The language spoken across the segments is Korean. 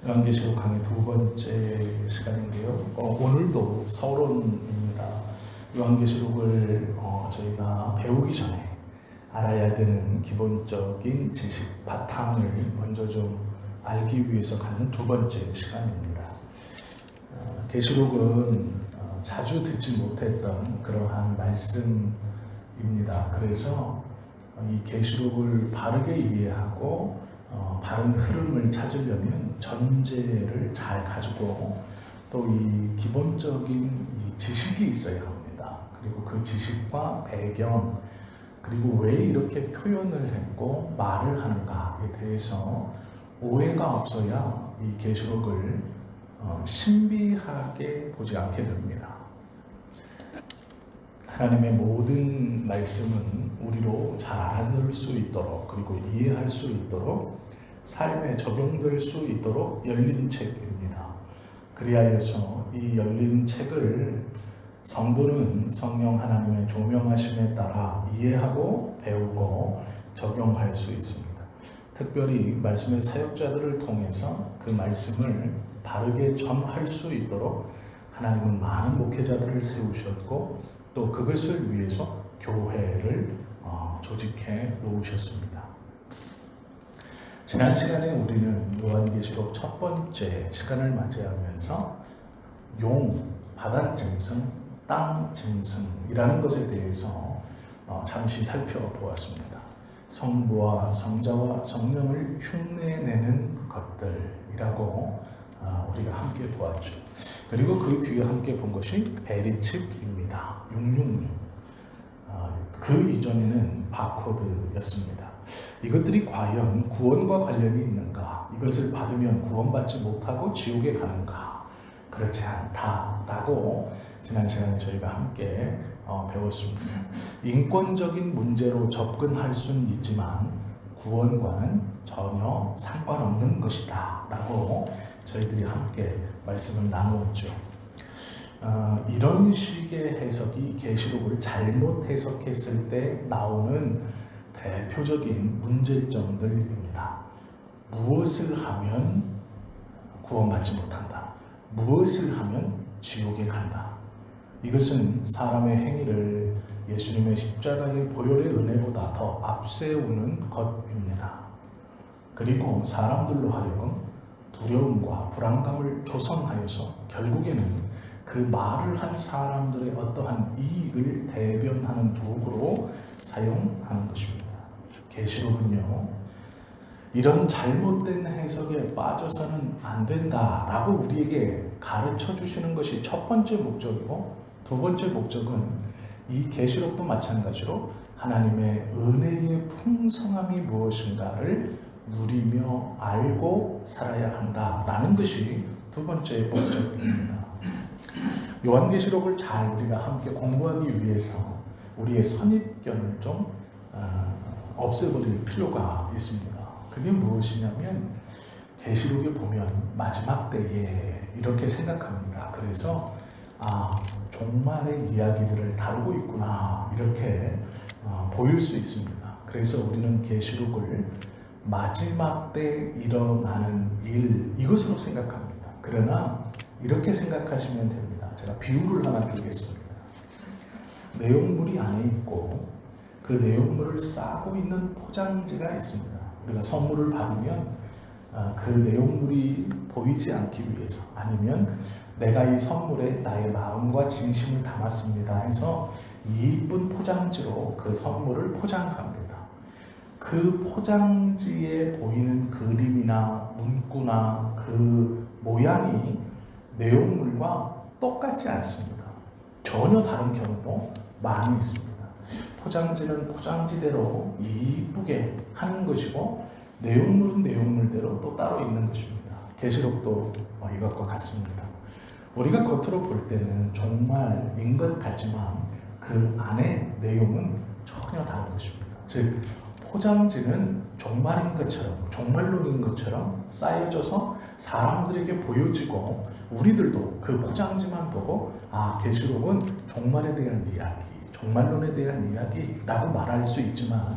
요한계시록 강의 두 번째 시간인데요. 오늘도 서론입니다. 요한계시록을 저희가 배우기 전에 알아야 되는 기본적인 지식, 바탕을 먼저 좀 알기 위해서 갖는 두 번째 시간입니다. 계시록은 자주 듣지 못했던 그러한 말씀입니다. 그래서 이 계시록을 바르게 이해하고 바른 흐름을 찾으려면 전제를 잘 가지고 또 이 기본적인 이 지식이 있어야 합니다. 그리고 그 지식과 배경, 그리고 왜 이렇게 표현을 했고 말을 하는가에 대해서 오해가 없어야 이 계시록을 신비하게 보지 않게 됩니다. 하나님의 모든 말씀은 우리로 잘 알아들을 수 있도록, 그리고 이해할 수 있도록, 삶에 적용될 수 있도록 열린 책입니다. 그리하여서 이 열린 책을 성도는 성령 하나님의 조명하심에 따라 이해하고 배우고 적용할 수 있습니다. 특별히 말씀의 사역자들을 통해서 그 말씀을 바르게 전할 수 있도록 하나님은 많은 목회자들을 세우셨고 또 그것을 위해서 교회를 조직해 놓으셨습니다. 지난 시간에 우리는 요한계시록 첫 번째 시간을 맞이하면서 바다 짐승, 땅 짐승이라는 것에 대해서 잠시 살펴보았습니다. 성부와 성자와 성령을 흉내내는 것들이라고 우리가 함께 보았죠. 그리고 그 뒤에 함께 본 것이 베리칩입니다. 666. 그 이전에는 바코드였습니다. 이것들이 과연 구원과 관련이 있는가? 이것을 받으면 구원받지 못하고 지옥에 가는가? 그렇지 않다라고 지난 시간에 저희가 함께 배웠습니다. 인권적인 문제로 접근할 수는 있지만 구원과는 전혀 상관없는 것이다 라고 저희들이 함께 말씀을 나누었죠. 이런 식의 해석이 계시록을 잘못 해석했을 때 나오는 대표적인 문제점들입니다. 무엇을 하면 구원받지 못한다. 무엇을 하면 지옥에 간다. 이것은 사람의 행위를 예수님의 십자가의 보혈의 은혜보다 더 앞세우는 것입니다. 그리고 사람들로 하여금 두려움과 불안감을 조성하여서 결국에는 그 말을 한 사람들의 어떠한 이익을 대변하는 도구로 사용하는 것입니다. 계시록은요, 이런 잘못된 해석에 빠져서는 안 된다라고 우리에게 가르쳐 주시는 것이 첫 번째 목적이고, 두 번째 목적은 이 계시록도 마찬가지로 하나님의 은혜의 풍성함이 무엇인가를 누리며 알고 살아야 한다라는 것이 두 번째 목적입니다. 요한계시록을 잘 우리가 함께 공부하기 위해서 우리의 선입견을 좀 없애버릴 필요가 있습니다. 그게 무엇이냐면 계시록에 보면 마지막 때에 이렇게 생각합니다. 그래서 종말의 이야기들을 다루고 있구나 이렇게 보일 수 있습니다. 그래서 우리는 계시록을 마지막 때 일어나는 일, 이것으로 생각합니다. 그러나 이렇게 생각하시면 됩니다. 제가 비유를 하나 드리겠습니다. 내용물이 안에 있고 그 내용물을 싸고 있는 포장지가 있습니다. 우리가 선물을 받으면 그 내용물이 보이지 않기 위해서, 아니면 내가 이 선물에 나의 마음과 진심을 담았습니다 해서 이쁜 포장지로 그 선물을 포장합니다. 그 포장지에 보이는 그림이나 문구나 그 모양이 내용물과 똑같지 않습니다. 전혀 다른 경우도 많이 있습니다. 포장지는 포장지대로 이쁘게 하는 것이고 내용물은 내용물대로 또 따로 있는 것입니다. 계시록도 이것과 같습니다. 우리가 겉으로 볼 때는 종말인 것 같지만 그 안에 내용은 전혀 다른 것입니다. 즉 포장지는 종말인 것처럼, 종말론인 것처럼 쌓여져서 사람들에게 보여지고 우리들도 그 포장지만 보고 계시록은 종말에 대한 이야기, 종말론에 대한 이야기라고 말할 수 있지만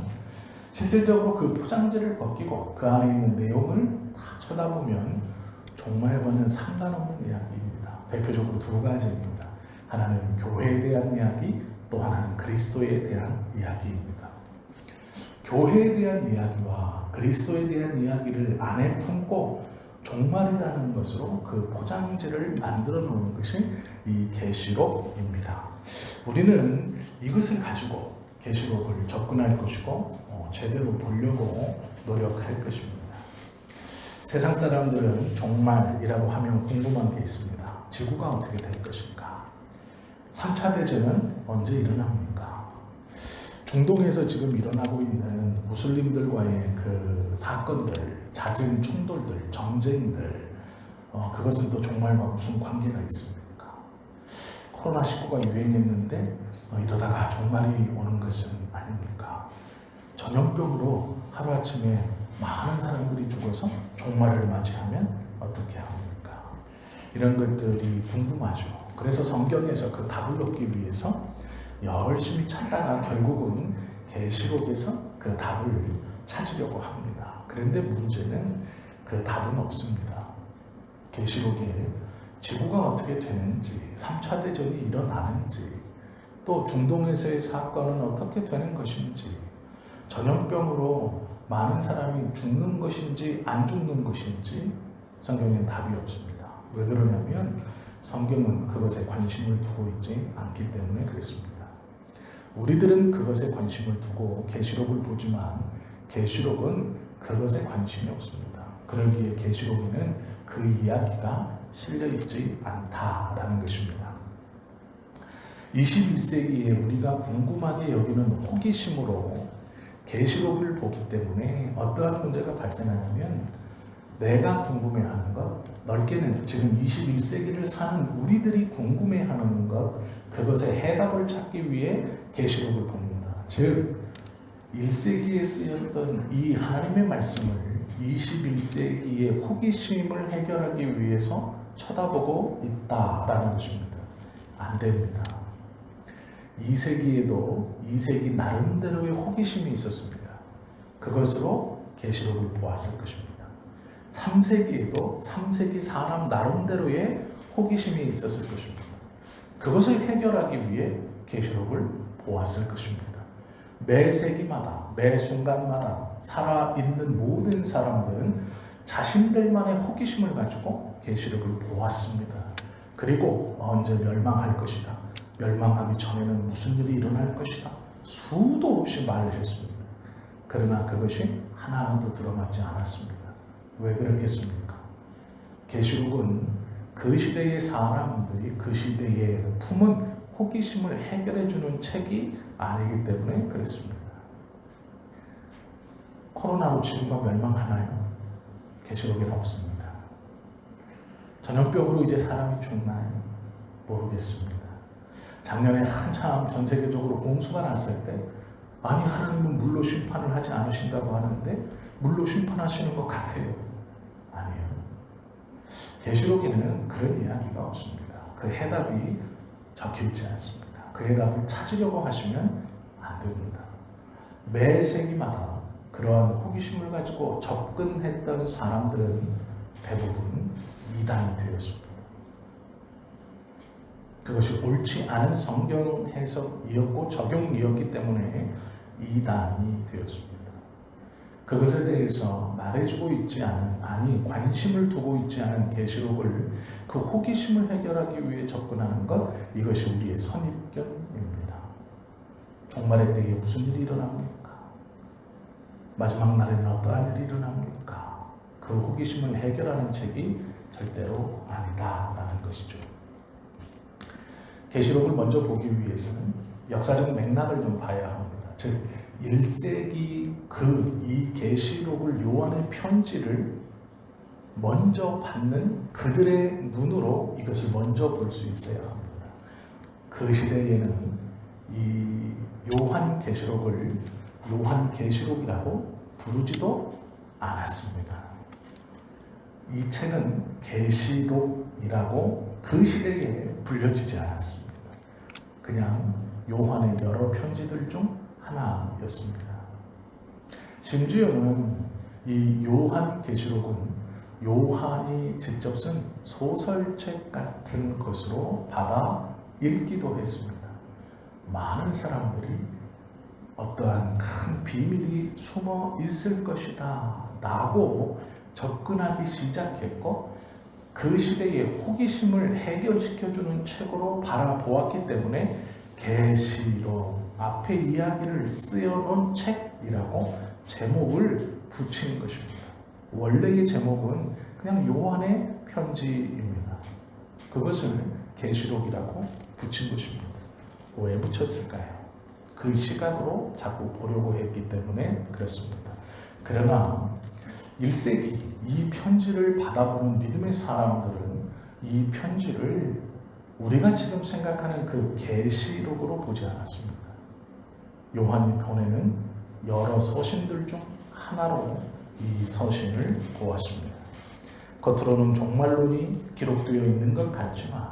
실질적으로 그 포장지를 벗기고 그 안에 있는 내용을 다 쳐다보면 종말과는 상관없는 이야기입니다. 대표적으로 두 가지입니다. 하나는 교회에 대한 이야기, 또 하나는 그리스도에 대한 이야기입니다. 교회에 대한 이야기와 그리스도에 대한 이야기를 안에 품고 종말이라는 것으로 그 포장지를 만들어 놓은 것이 이 계시록입니다. 우리는 이것을 가지고 계시록을 접근할 것이고 제대로 보려고 노력할 것입니다. 세상 사람들은 종말이라고 하면 궁금한 게 있습니다. 지구가 어떻게 될 것인가? 3차 대전은 언제 일어납니까? 중동에서 지금 일어나고 있는 무슬림들과의 그 사건들, 잦은 충돌들, 전쟁들, 그것은 또 종말과 무슨 관계가 있습니까? 코로나19가 유행했는데 이러다가 종말이 오는 것은 아닙니까? 전염병으로 하루아침에 많은 사람들이 죽어서 종말을 맞이하면 어떻게 합니까? 이런 것들이 궁금하죠. 그래서 성경에서 그 답을 얻기 위해서 열심히 찾다가 결국은 계시록에서 그 답을 찾으려고 합니다. 그런데 문제는 그 답은 없습니다. 계시록에 지구가 어떻게 되는지, 3차 대전이 일어나는지, 또 중동에서의 사건은 어떻게 되는 것인지, 전염병으로 많은 사람이 죽는 것인지 안 죽는 것인지 성경엔 답이 없습니다. 왜 그러냐면 성경은 그것에 관심을 두고 있지 않기 때문에 그렇습니다. 우리들은 그것에 관심을 두고 계시록을 보지만 계시록은 그것에 관심이 없습니다. 그러기에 계시록에는 그 이야기가 실려있지 않다라는 것입니다. 21세기에 우리가 궁금하게 여기는 호기심으로 계시록을 보기 때문에 어떠한 문제가 발생하냐면 내가 궁금해하는 것, 넓게는 지금 21세기를 사는 우리들이 궁금해하는 것, 그것의 해답을 찾기 위해 계시록을 봅니다. 즉 1세기에 쓰였던 이 하나님의 말씀을 21세기의 호기심을 해결하기 위해서 쳐다보고 있다라는 것입니다. 안 됩니다. 2세기에도 2세기 나름대로의 호기심이 있었습니다. 그것으로 계시록을 보았을 것입니다. 3세기에도 3세기 사람 나름대로의 호기심이 있었을 것입니다. 그것을 해결하기 위해 계시록을 보았을 것입니다. 매 세기마다, 매 순간마다 살아있는 모든 사람들은 자신들만의 호기심을 가지고 계시록을 보았습니다. 그리고 언제 멸망할 것이다. 멸망하기 전에는 무슨 일이 일어날 것이다. 수도 없이 말을 했습니다. 그러나 그것이 하나도 들어맞지 않았습니다. 왜 그렇겠습니까? 계시록은 그 시대의 사람들이 그 시대에 품은 호기심을 해결해주는 책이 아니기 때문에 그렇습니다. 코로나로 지구가 멸망하나요? 계시록에는 없습니다. 전염병으로 이제 사람이 죽나요? 모르겠습니다. 작년에 한참 전 세계적으로 홍수가 났을 때 아니 하나님은 물로 심판을 하지 않으신다고 하는데 물로 심판하시는 것 같아요. 아니에요. 계시록에는 그런 이야기가 없습니다. 그 해답이 적혀있지 않습니다. 그 해답을 찾으려고 하시면 안 됩니다. 매 세기마다 그러한 호기심을 가지고 접근했던 사람들은 대부분 이단이 되었습니다. 그것이 옳지 않은 성경 해석이었고 적용이었기 때문에 이단이 되었습니다. 그것에 대해서 말해주고 있지 않은, 아니 관심을 두고 있지 않은 계시록을 그 호기심을 해결하기 위해 접근하는 것, 이것이 우리의 선입견입니다. 종말의 때에 무슨 일이 일어납니까? 마지막 날에는 어떠한 일이 일어납니까? 그 호기심을 해결하는 책이 절대로 아니다라는 것이죠. 계시록을 먼저 보기 위해서는 역사적 맥락을 좀 봐야 합니다. 즉 1세기 이 계시록을 요한의 편지를 먼저 받는 그들의 눈으로 이것을 먼저 볼 수 있어야 합니다. 그 시대에는 이 요한 계시록을 요한 계시록이라고 부르지도 않았습니다. 이 책은 계시록이라고 그 시대에 불려지지 않았습니다. 그냥 요한의 여러 편지들 중 하나였습니다. 심지어는 이 요한 계시록은 요한이 직접 쓴 소설책 같은 것으로 받아 읽기도 했습니다. 많은 사람들이 어떠한 큰 비밀이 숨어 있을 것이다 라고 접근하기 시작했고, 그 시대의 호기심을 해결시켜주는 책으로 바라보았기 때문에 계시록 앞에 이야기를 쓰여놓은 책이라고 제목을 붙인 것입니다. 원래의 제목은 그냥 요한의 편지입니다. 그것을 계시록이라고 붙인 것입니다. 왜 붙였을까요? 그 시각으로 자꾸 보려고 했기 때문에 그렇습니다. 그러나 1세기 이 편지를 받아보는 믿음의 사람들은 이 편지를 우리가 지금 생각하는 그 계시록으로 보지 않았습니다. 요한이 보내는 여러 서신들 중 하나로 이 서신을 보았습니다. 겉으로는 종말론이 기록되어 있는 것 같지만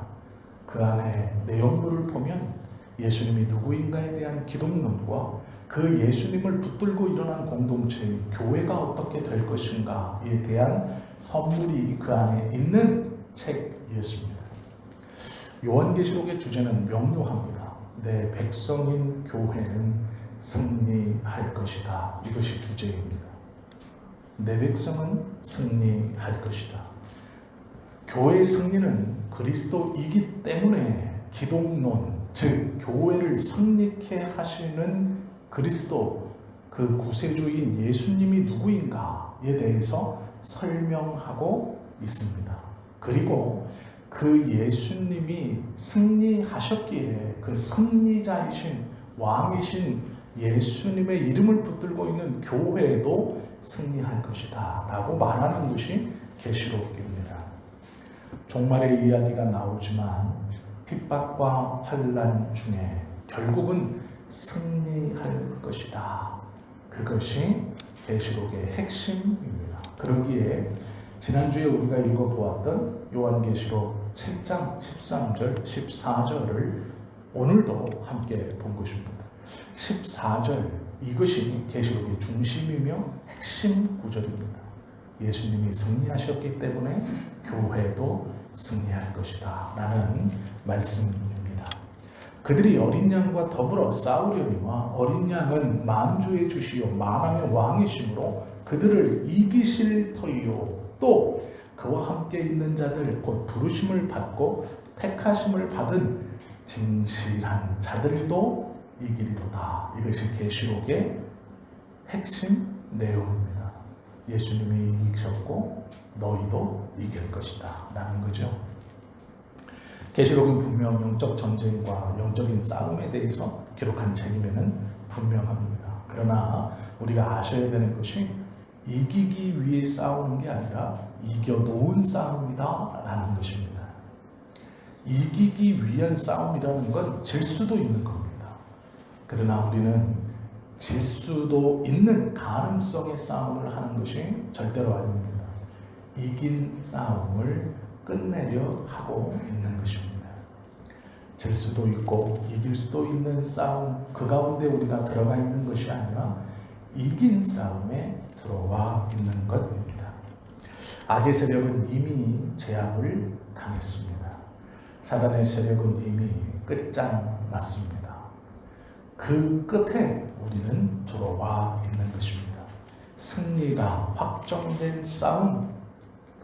그 안에 내용물을 보면 예수님이 누구인가에 대한 기독론과 그 예수님을 붙들고 일어난 공동체의 교회가 어떻게 될 것인가에 대한 선물이 그 안에 있는 책이었습니다. 요한계시록의 주제는 명료합니다. 내 백성인 교회는 승리할 것이다. 이것이 주제입니다. 내 백성은 승리할 것이다. 교회의 승리는 그리스도이기 때문에 기독론, 즉 교회를 승리케 하시는 그리스도, 그 구세주인 예수님이 누구인가에 대해서 설명하고 있습니다. 그리고 그 예수님이 승리하셨기에 그 승리자이신 왕이신 예수님의 이름을 붙들고 있는 교회도 승리할 것이다 라고 말하는 것이 계시록입니다. 종말의 이야기가 나오지만 핍박과 환난 중에 결국은 승리할 것이다. 그것이 계시록의 핵심입니다. 그러기에 지난주에 우리가 읽어보았던 요한계시록 7장 13절, 14절을 오늘도 함께 본 것입니다. 14절, 이것이 계시록의 중심이며 핵심 구절입니다. 예수님이 승리하셨기 때문에 교회도 승리할 것이다 라는 말씀입니다. 그들이 어린 양과 더불어 싸우려니와 어린 양은 만주의 주시요 만왕의 왕이시므로 그들을 이기실 터이요 또 그와 함께 있는 자들 곧 부르심을 받고 택하심을 받은 진실한 자들도 이기리로다. 이것이 계시록의 핵심 내용입니다. 예수님이 이기셨고 너희도 이길 것이다 라는 거죠. 계시록은 분명 영적 전쟁과 영적인 싸움에 대해서 기록한 책임에는 분명합니다. 그러나 우리가 아셔야 되는 것이 이기기 위해 싸우는 게 아니라 이겨놓은 싸움이다 라는 것입니다. 이기기 위한 싸움이라는 건 질 수도 있는 겁니다. 그러나 우리는 질 수도 있는 가능성의 싸움을 하는 것이 절대로 아닙니다. 이긴 싸움을 끝내려 하고 있는 것입니다. 질 수도 있고 이길 수도 있는 싸움, 그 가운데 우리가 들어가 있는 것이 아니라 이긴 싸움에 들어와 있는 것입니다. 악의 세력은 이미 제압을 당했습니다. 사단의 세력은 이미 끝장났습니다. 그 끝에 우리는 들어와 있는 것입니다. 승리가 확정된 싸움,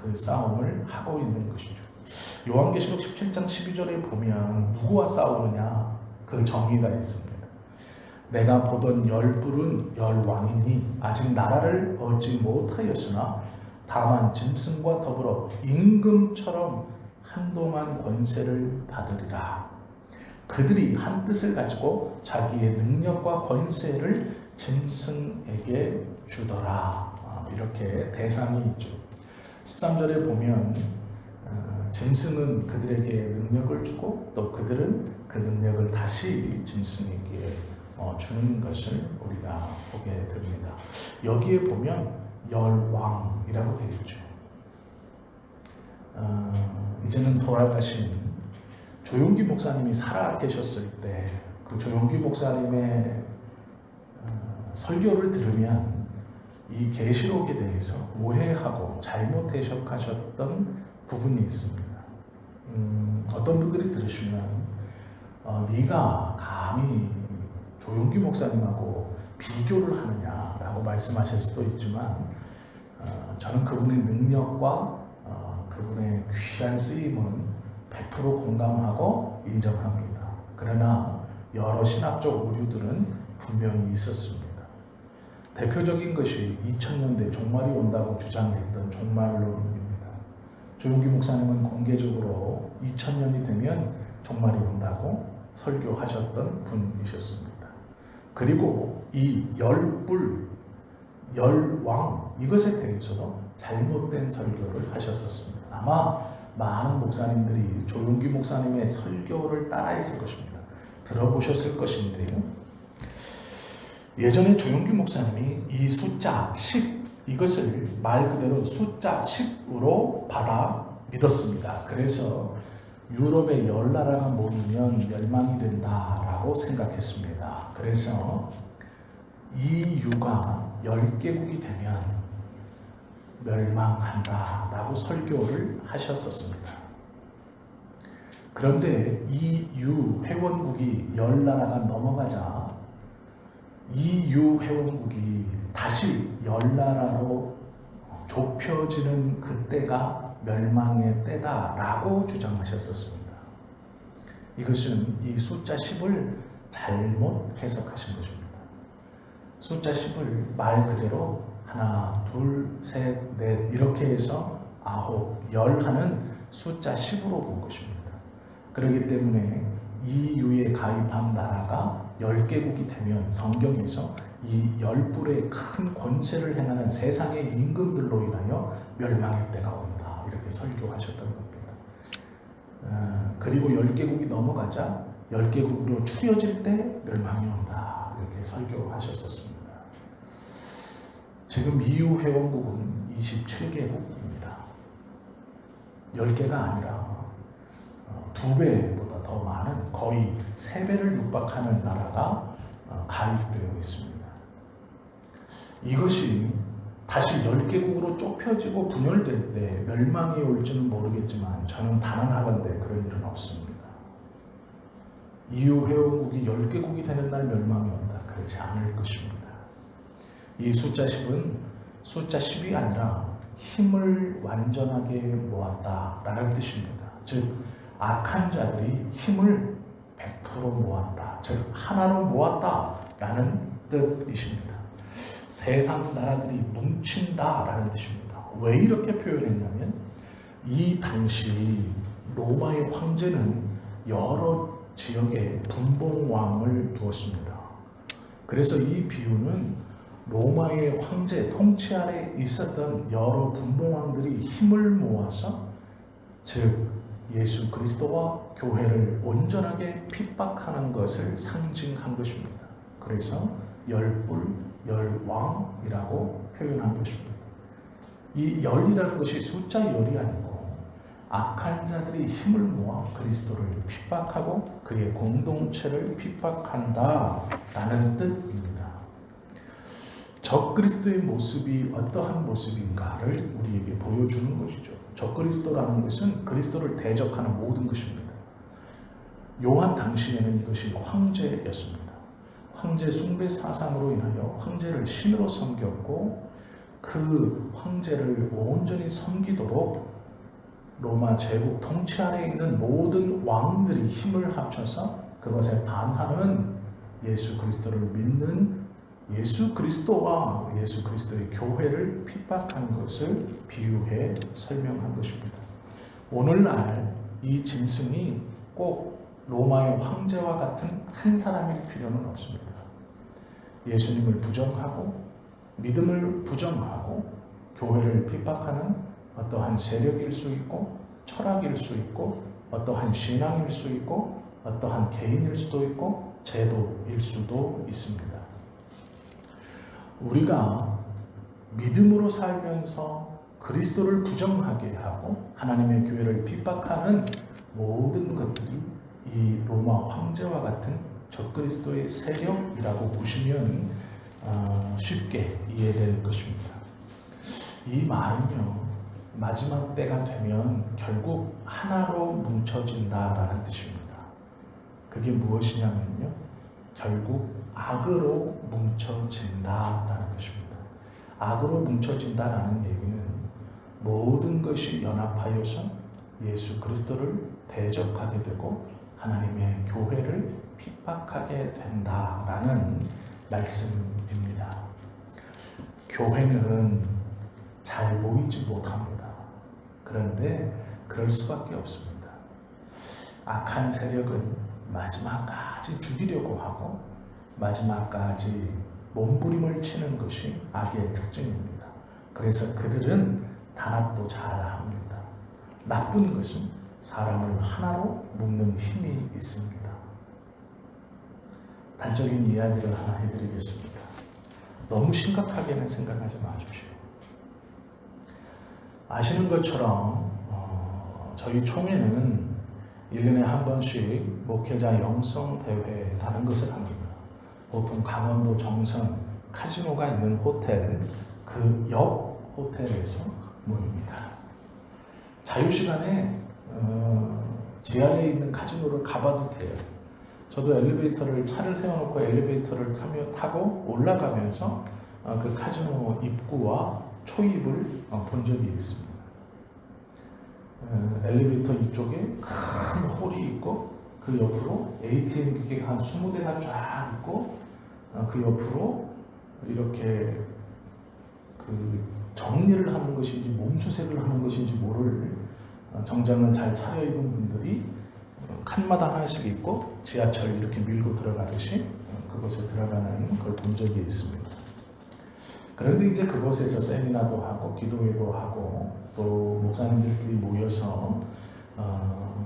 그 싸움을 하고 있는 것이죠. 요한계시록 17장 12절에 보면 누구와 싸우느냐 그 정의가 있습니다. 내가 보던 열불은 열왕이니 아직 나라를 얻지 못하였으나 다만 짐승과 더불어 임금처럼 한동안 권세를 받으리라. 그들이 한 뜻을 가지고 자기의 능력과 권세를 짐승에게 주더라. 이렇게 대상이 있죠. 13절에 보면 짐승은 그들에게 능력을 주고 또 그들은 그 능력을 다시 짐승에게 주는 것을 우리가 보게 됩니다. 여기에 보면 열왕이라고 되어 있죠. 이제는 돌아가신 조용기 목사님이 살아 계셨을 때 그 조용기 목사님의 설교를 들으면 이 계시록에 대해서 오해하고 잘못 해석하셨던 부분이 있습니다. 어떤 분들이 들으시면 네가 감히 조용기 목사님하고 비교를 하느냐라고 말씀하실 수도 있지만 저는 그분의 능력과 그분의 귀한 쓰임은 100% 공감하고 인정합니다. 그러나 여러 신학적 오류들은 분명히 있었습니다. 대표적인 것이 2000년대 종말이 온다고 주장했던 종말론입니다. 조용기 목사님은 공개적으로 2000년이 되면 종말이 온다고 설교하셨던 분이셨습니다. 그리고 이 열불, 열왕 이것에 대해서도 잘못된 설교를 하셨었습니다. 아마 많은 목사님들이 조용기 목사님의 설교를 따라했을 것입니다. 들어보셨을 것인데요. 예전에 조용기 목사님이 이 숫자 10 이것을 말 그대로 숫자 10으로 받아 믿었습니다. 그래서 유럽의 10나라가 모이면 멸망이 된다라고 생각했습니다. 그래서 이 유가 10개국이 되면 멸망한다라고 설교를 하셨었습니다. 그런데 이 유 회원국이 10나라가 넘어가자 이 유 회원국이 다시 10나라로 좁혀지는 그때가 멸망의 때다라고 주장하셨었습니다. 이것은 이 숫자 10을 잘못 해석하신 것입니다. 숫자 10을 말 그대로 하나, 둘, 셋, 넷 이렇게 해서 9, 10 하는 숫자 10으로 본 것입니다. 그렇기 때문에 이 유에 가입한 나라가 10개국이 되면 성경에서 이 열불의 큰 권세를 행하는 세상의 임금들로 인하여 멸망의 때가 온다 이렇게 설교하셨던 겁니다. 그리고 10개국이 넘어가자 10개국으로 추려질 때 멸망이 온다 이렇게 설교하셨었습니다. 지금 EU 회원국은 27개국입니다. 10개가 아니라 2배보다 더 많은 거의 3배를 육박하는 나라가 가입되어 있습니다. 이것이 다시 10개국으로 좁혀지고 분열될 때 멸망이 올지는 모르겠지만 저는 단언하건대 그런 일은 없습니다. EU 회원국이 10개국이 되는 날 멸망이 온다. 그렇지 않을 것입니다. 이 숫자 10은 숫자 10이 아니라 힘을 완전하게 모았다라는 뜻입니다. 즉 악한 자들이 힘을 100% 모았다. 즉 하나로 모았다라는 뜻이십니다. 세상 나라들이 뭉친다라는 뜻입니다. 왜 이렇게 표현했냐면 이 당시 로마의 황제는 여러 지역에 분봉왕을 두었습니다. 그래서 이 비유는 로마의 황제 통치 아래 있었던 여러 분봉왕들이 힘을 모아서 즉 예수 그리스도와 교회를 온전하게 핍박하는 것을 상징한 것입니다. 그래서 열불, 열왕이라고 표현한 것입니다. 이 열이라는 것이 숫자 열이 아니고 악한 자들이 힘을 모아 그리스도를 핍박하고 그의 공동체를 핍박한다라는 뜻입니다. 적그리스도의 모습이 어떠한 모습인가를 우리에게 보여주는 것이죠. 적그리스도라는 것은 그리스도를 대적하는 모든 것입니다. 요한 당시에는 이것이 황제였습니다. 황제 숭배 사상으로 인하여 황제를 신으로 섬겼고 그 황제를 온전히 섬기도록 로마 제국 통치 아래에 있는 모든 왕들이 힘을 합쳐서 그것에 반하는 예수 그리스도를 믿는 예수 그리스도와 예수 그리스도의 교회를 핍박한 것을 비유해 설명한 것입니다. 오늘날 이 짐승이 꼭 로마의 황제와 같은 한 사람일 필요는 없습니다. 예수님을 부정하고 믿음을 부정하고 교회를 핍박하는 어떠한 세력일 수 있고 철학일 수 있고 어떠한 신앙일 수 있고 어떠한 개인일 수도 있고 제도일 수도 있습니다. 우리가 믿음으로 살면서 그리스도를 부정하게 하고 하나님의 교회를 핍박하는 모든 것들이 이 로마 황제와 같은 적그리스도의 세력이라고 보시면 쉽게 이해될 것입니다. 이 말은요, 마지막 때가 되면 결국 하나로 뭉쳐진다라는 뜻입니다. 그게 무엇이냐면요, 결국 악으로 뭉쳐진다라는 것입니다. 악으로 뭉쳐진다라는 얘기는 모든 것이 연합하여서 예수 그리스도를 대적하게 되고 하나님의 교회를 핍박하게 된다라는 말씀입니다. 교회는 잘 보이지 못합니다. 그런데 그럴 수밖에 없습니다. 악한 세력은 마지막까지 죽이려고 하고 마지막까지 몸부림을 치는 것이 악의 특징입니다. 그래서 그들은 단합도 잘합니다. 나쁜 것은 사람을 하나로 묶는 힘이 있습니다. 단적인 이야기를 하나 해드리겠습니다. 너무 심각하게는 생각하지 마십시오. 아시는 것처럼 저희 총회는 1년에 한 번씩 목회자 영성대회라는 것을 합니다. 보통 강원도 정선 카지노가 있는 호텔 그 옆 호텔에서 모입니다. 자유시간에 지하에 있는 카지노를 가봐도 돼요. 저도 차를 세워놓고 엘리베이터를 타고 올라가면서 그 카지노 입구와 초입을 본 적이 있습니다. 엘리베이터 이쪽에 큰 홀이 있고 그 옆으로 ATM 기계가 한 20대가 쫙 있고 그 옆으로 이렇게 그 정리를 하는 것인지 몸수색을 하는 것인지 모를 정장을 잘 차려입은 분들이 칸마다 하나씩 있고 지하철 이렇게 밀고 들어가듯이 그곳에 들어가는 걸 본 적이 있습니다. 그런데 이제 그곳에서 세미나도 하고 기도회도 하고 또 목사님들끼리 모여서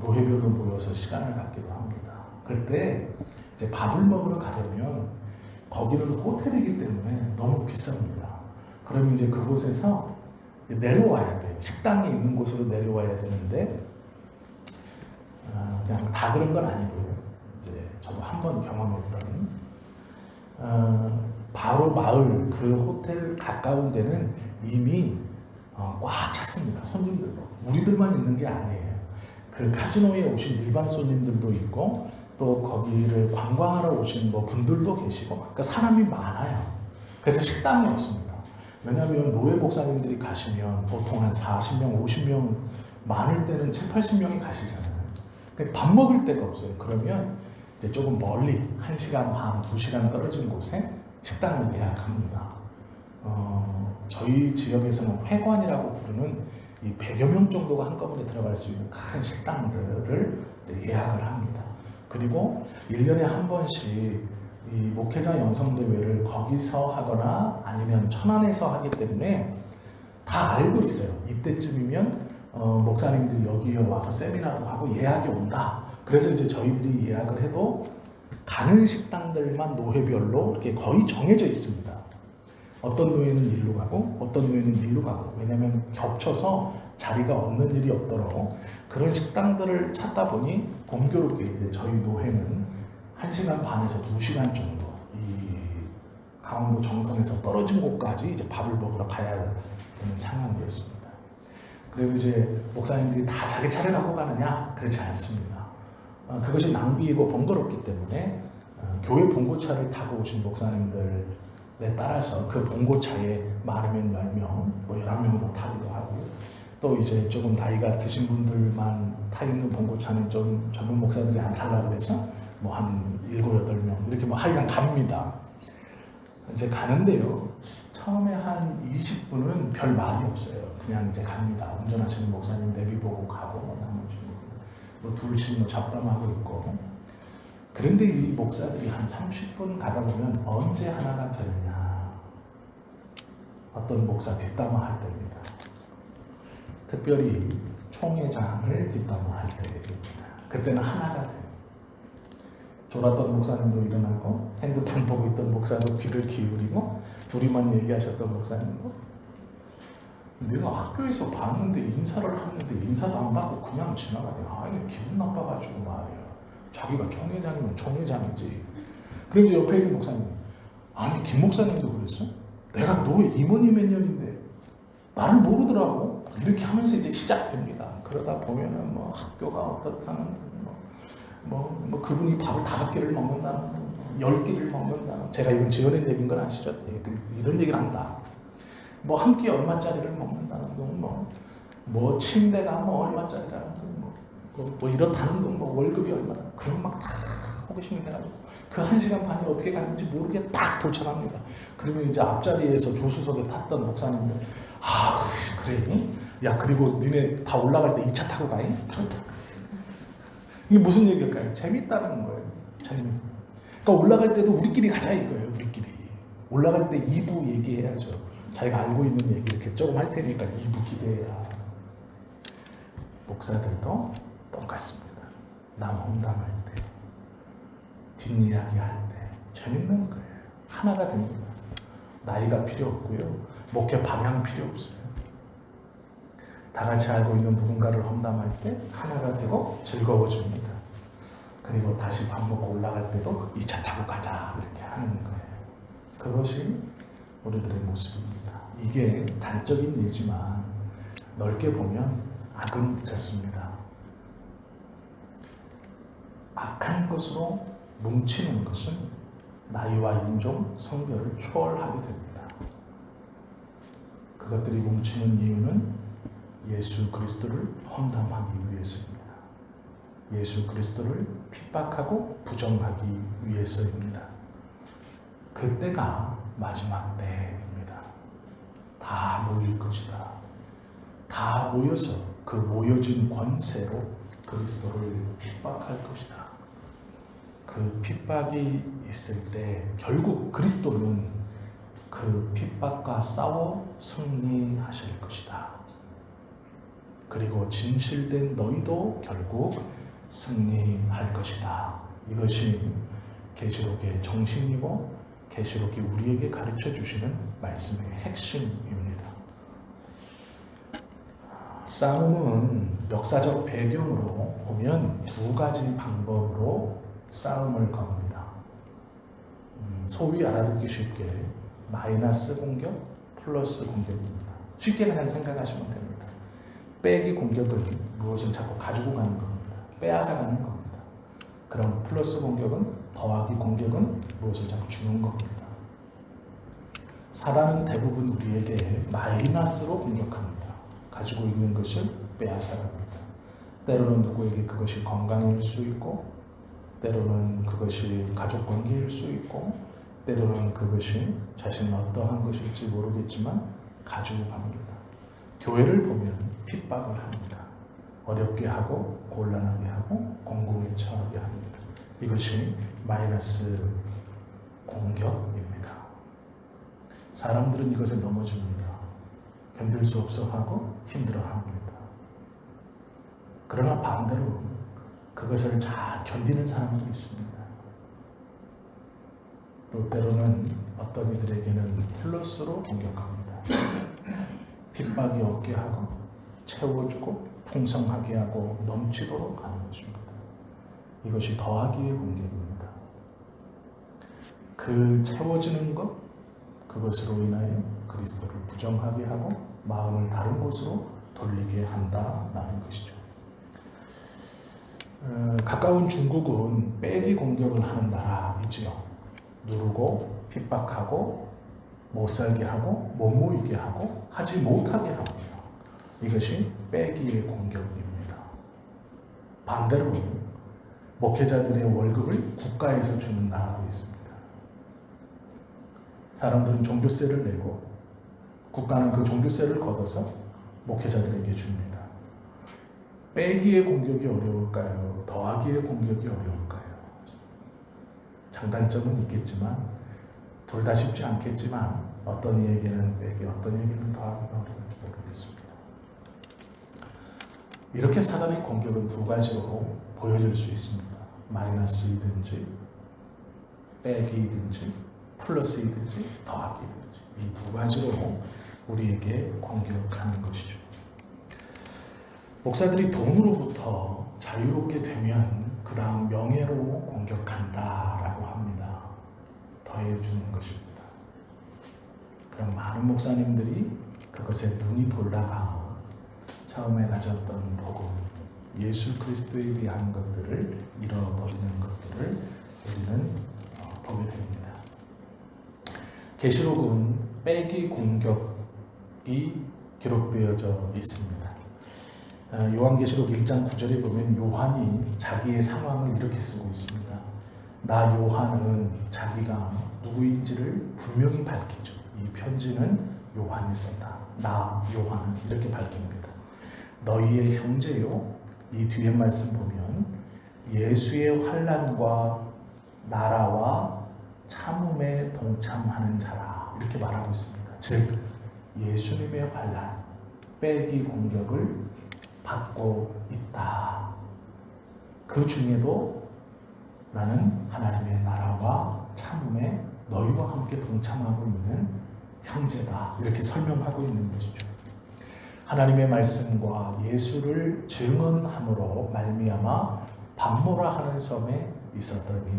노회별로 모여서 시간을 갖기도 합니다. 그때 이제 밥을 먹으러 가려면 거기는 호텔이기 때문에 너무 비쌉니다. 그러면 이제 그곳에서 내려와야 돼요. 식당이 있는 곳으로 내려와야 되는데 그냥 다 그런 건 아니고요. 이제 저도 한 번 경험했던 바로 마을 그 호텔 가까운 데는 이미 꽉 찼습니다. 손님들로. 우리들만 있는 게 아니에요. 그 카지노에 오신 일반 손님들도 있고 또 거기를 관광하러 오신 분들도 계시고 그러니까 사람이 많아요. 그래서 식당이 없습니다. 왜냐하면 노예 목사님들이 가시면 보통 한 40명, 50명 많을 때는 7, 80명이 가시잖아요. 그러니까 밥 먹을 데가 없어요. 그러면 이제 조금 멀리 1시간 반, 2시간 떨어진 곳에 식당을 예약합니다. 저희 지역에서는 회관이라고 부르는 이 100여 명 정도가 한꺼번에 들어갈 수 있는 큰 식당들을 이제 예약을 합니다. 그리고 1년에 한 번씩 이 목회자 영성대회를 거기서 하거나 아니면 천안에서 하기 때문에 다 알고 있어요. 이때쯤이면 목사님들이 여기에 와서 세미나도 하고 예약이 온다. 그래서 이제 저희들이 예약을 해도 가는 식당들만 노회별로 이렇게 거의 정해져 있습니다. 어떤 노예는 일로 가고 어떤 노예는 일로 가고 왜냐하면 겹쳐서 자리가 없는 일이 없도록 그런 식당들을 찾다 보니 공교롭게 이제 저희 노회는 1시간 반에서 2시간 정도 이 강원도 정선에서 떨어진 곳까지 이제 밥을 먹으러 가야 되는 상황이었습니다. 그리고 이제 목사님들이 다 자기 차를 갖고 가느냐? 그렇지 않습니다. 그것이 낭비이고 번거롭기 때문에 교회 봉고차를 타고 오신 목사님들에 따라서 그 봉고차에 많으면 10명, 11명도 타기도 하고 또 이제 조금 나이가 드신 분들만 타 있는 봉고차는 좀 젊은 목사들이 안 타려고 그래서 한 7, 8명 이렇게 하여간 갑니다. 이제 가는데요. 처음에 한 20분은 별 말이 없어요. 그냥 이제 갑니다. 운전하시는 목사님 내비보고 가고 둘씩 잡담하고 있고. 그런데 이 목사들이 한 30분 가다 보면 언제 하나가 되느냐. 어떤 목사 뒷담화할 때입니다. 특별히 총회장을 뒷담화할 때입니다. 그때는 하나가 돼요. 졸았던 목사님도 일어나고 핸드폰 보고 있던 목사도 귀를 기울이고 둘이만 얘기하셨던 목사님도 내가 학교에서 봤는데 인사를 했는데 인사도 안 받고 그냥 지나가네. 아니 기분 나빠가지고 말이야. 자기가 총회장이면 총회장이지. 그럼 이제 옆에 있는 목사님 아니 김 목사님도 그랬어? 내가 너 임원이 몇 년인데 나를 모르더라고. 이렇게 하면서 이제 시작됩니다. 그러다 보면은 뭐 학교가 어떻다는 그분이 밥을 5끼를 먹는다는 10끼를 먹는다는, 제가 이건 지어낸 얘기인 건 아시죠? 이런 얘기를 한다. 뭐 한 끼 얼마짜리를 먹는다는 둥, 뭐 침대가 뭐 얼마짜리라는 둥, 뭐 이렇다는 둥, 뭐 월급이 얼마나, 그런 막 다 호기심이 돼가지고 그 1시간 반이 어떻게 갔는지 모르게 딱 도착합니다. 그러면 이제 앞자리에서 조수석에 탔던 목사님들, 그래? 야, 그리고 니네 다 올라갈 때 2차 타고 가잉? 그렇다. 이게 무슨 얘기일까요? 재밌다는 거예요. 그러니까 올라갈 때도 우리끼리 가자 이거예요. 우리끼리 올라갈 때 2부 얘기해야죠. 자기가 알고 있는 얘기 이렇게 조금 할 테니까 2부 기대해라. 목사들도 똑같습니다. 남 험담할 때, 뒷이야기 할 때 재밌는 거예요. 하나가 됩니다. 나이가 필요 없고요. 목회 방향 필요 없어요. 다 같이 알고 있는 누군가를 험담할 때 하나가 되고 즐거워집니다. 그리고 다시 밥 먹고 올라갈 때도 2차 타고 가자 이렇게 하는 거예요. 그것이 우리들의 모습입니다. 이게 단적인 예지만 넓게 보면 악은 이렇습니다. 악한 것으로 뭉치는 것은 나이와 인종, 성별을 초월하게 됩니다. 그것들이 뭉치는 이유는 예수 그리스도를 험담하기 위해서입니다. 예수 그리스도를 핍박하고 부정하기 위해서입니다. 그때가 마지막 때입니다. 다 모일 것이다. 다 모여서 그 모여진 권세로 그리스도를 핍박할 것이다. 그 핍박이 있을 때 결국 그리스도는 그 핍박과 싸워 승리하실 것이다. 그리고 진실된 너희도 결국 승리할 것이다. 이것이 계시록의 정신이고 계시록이 우리에게 가르쳐 주시는 말씀의 핵심입니다. 싸움은 역사적 배경으로 보면 2가지 방법으로 싸움을 겁니다. 소위 알아듣기 쉽게 마이너스 공격, 플러스 공격입니다. 쉽게 그냥 생각하시면 됩니다. 빼기 공격은 무엇을 자꾸 가지고 가는 겁니다. 빼앗아 가는 겁니다. 그럼 플러스 공격은, 더하기 공격은 무엇을 자꾸 주는 겁니다. 사단은 대부분 우리에게 마이너스로 공격합니다. 가지고 있는 것을 빼앗아 갑니다. 때로는 누구에게 그것이 건강일 수 있고, 때로는 그것이 가족관계일 수 있고, 때로는 그것이 자신은 어떠한 것일지 모르겠지만 가지고 갑니다. 교회를 보면 핍박을 합니다. 어렵게 하고 곤란하게 하고 공공에 처하게 합니다. 이것이 마이너스 공격입니다. 사람들은 이것에 넘어집니다. 견딜 수 없어 하고 힘들어합니다. 그러나 반대로 그것을 잘 견디는 사람도 있습니다. 또 때로는 어떤 이들에게는 플러스로 공격합니다. 핍박이 없게 하고 채워주고 풍성하게 하고 넘치도록 하는 것입니다. 이것이 더하기의 공격입니다. 그 채워지는 것, 그것으로 인하여 그리스도를 부정하게 하고 마음을 다른 곳으로 돌리게 한다라는 것이죠. 가까운 중국은 빼기 공격을 하는 나라이지요. 누르고 핍박하고 못살게 하고 못 모이게 하고 하지 못하게 합니다. 이것이 빼기의 공격입니다. 반대로 목회자들의 월급을 국가에서 주는 나라도 있습니다. 사람들은 종교세를 내고 국가는 그 종교세를 걷어서 목회자들에게 줍니다. 빼기의 공격이 어려울까요? 더하기의 공격이 어려울까요? 장단점은 있겠지만 둘 다 쉽지 않겠지만 어떤 이에게는 빼기, 어떤 이에게는 더하기가 어려울지 모르겠습니다. 이렇게 사단의 공격은 2가지로 보여질 수 있습니다. 마이너스이든지 빼기이든지 플러스이든지 더하기이든지 이 2가지로 우리에게 공격하는 것이죠. 목사들이 돈으로부터 자유롭게 되면 그 다음 명예로 공격한다라고 합니다. 더해 주는 것입니다. 그럼 많은 목사님들이 그것에 눈이 돌다가 처음에 가졌던 복음, 예수 그리스도에 대한 것들을 잃어버리는 것들을 우리는 보게 됩니다. 계시록은 빼기 공격이 기록되어져 있습니다. 요한계시록 1장 9절에 보면 요한이 자기의 상황을 이렇게 쓰고 있습니다. 나 요한은 자기가 누구인지를 분명히 밝히죠. 이 편지는 요한이 썼다. 나 요한은 이렇게 밝힙니다. 너희의 형제요. 이 뒤에 말씀 보면 예수의 환난과 나라와 참음에 동참하는 자라 이렇게 말하고 있습니다. 즉 예수님의 환난, 빼기 공격을 받고 있다. 그 중에도 나는 하나님의 나라와 참음에 너희와 함께 동참하고 있는 형제다. 이렇게 설명하고 있는 것이죠. 하나님의 말씀과 예수를 증언함으로 말미암아 밤모라 하는 섬에 있었더니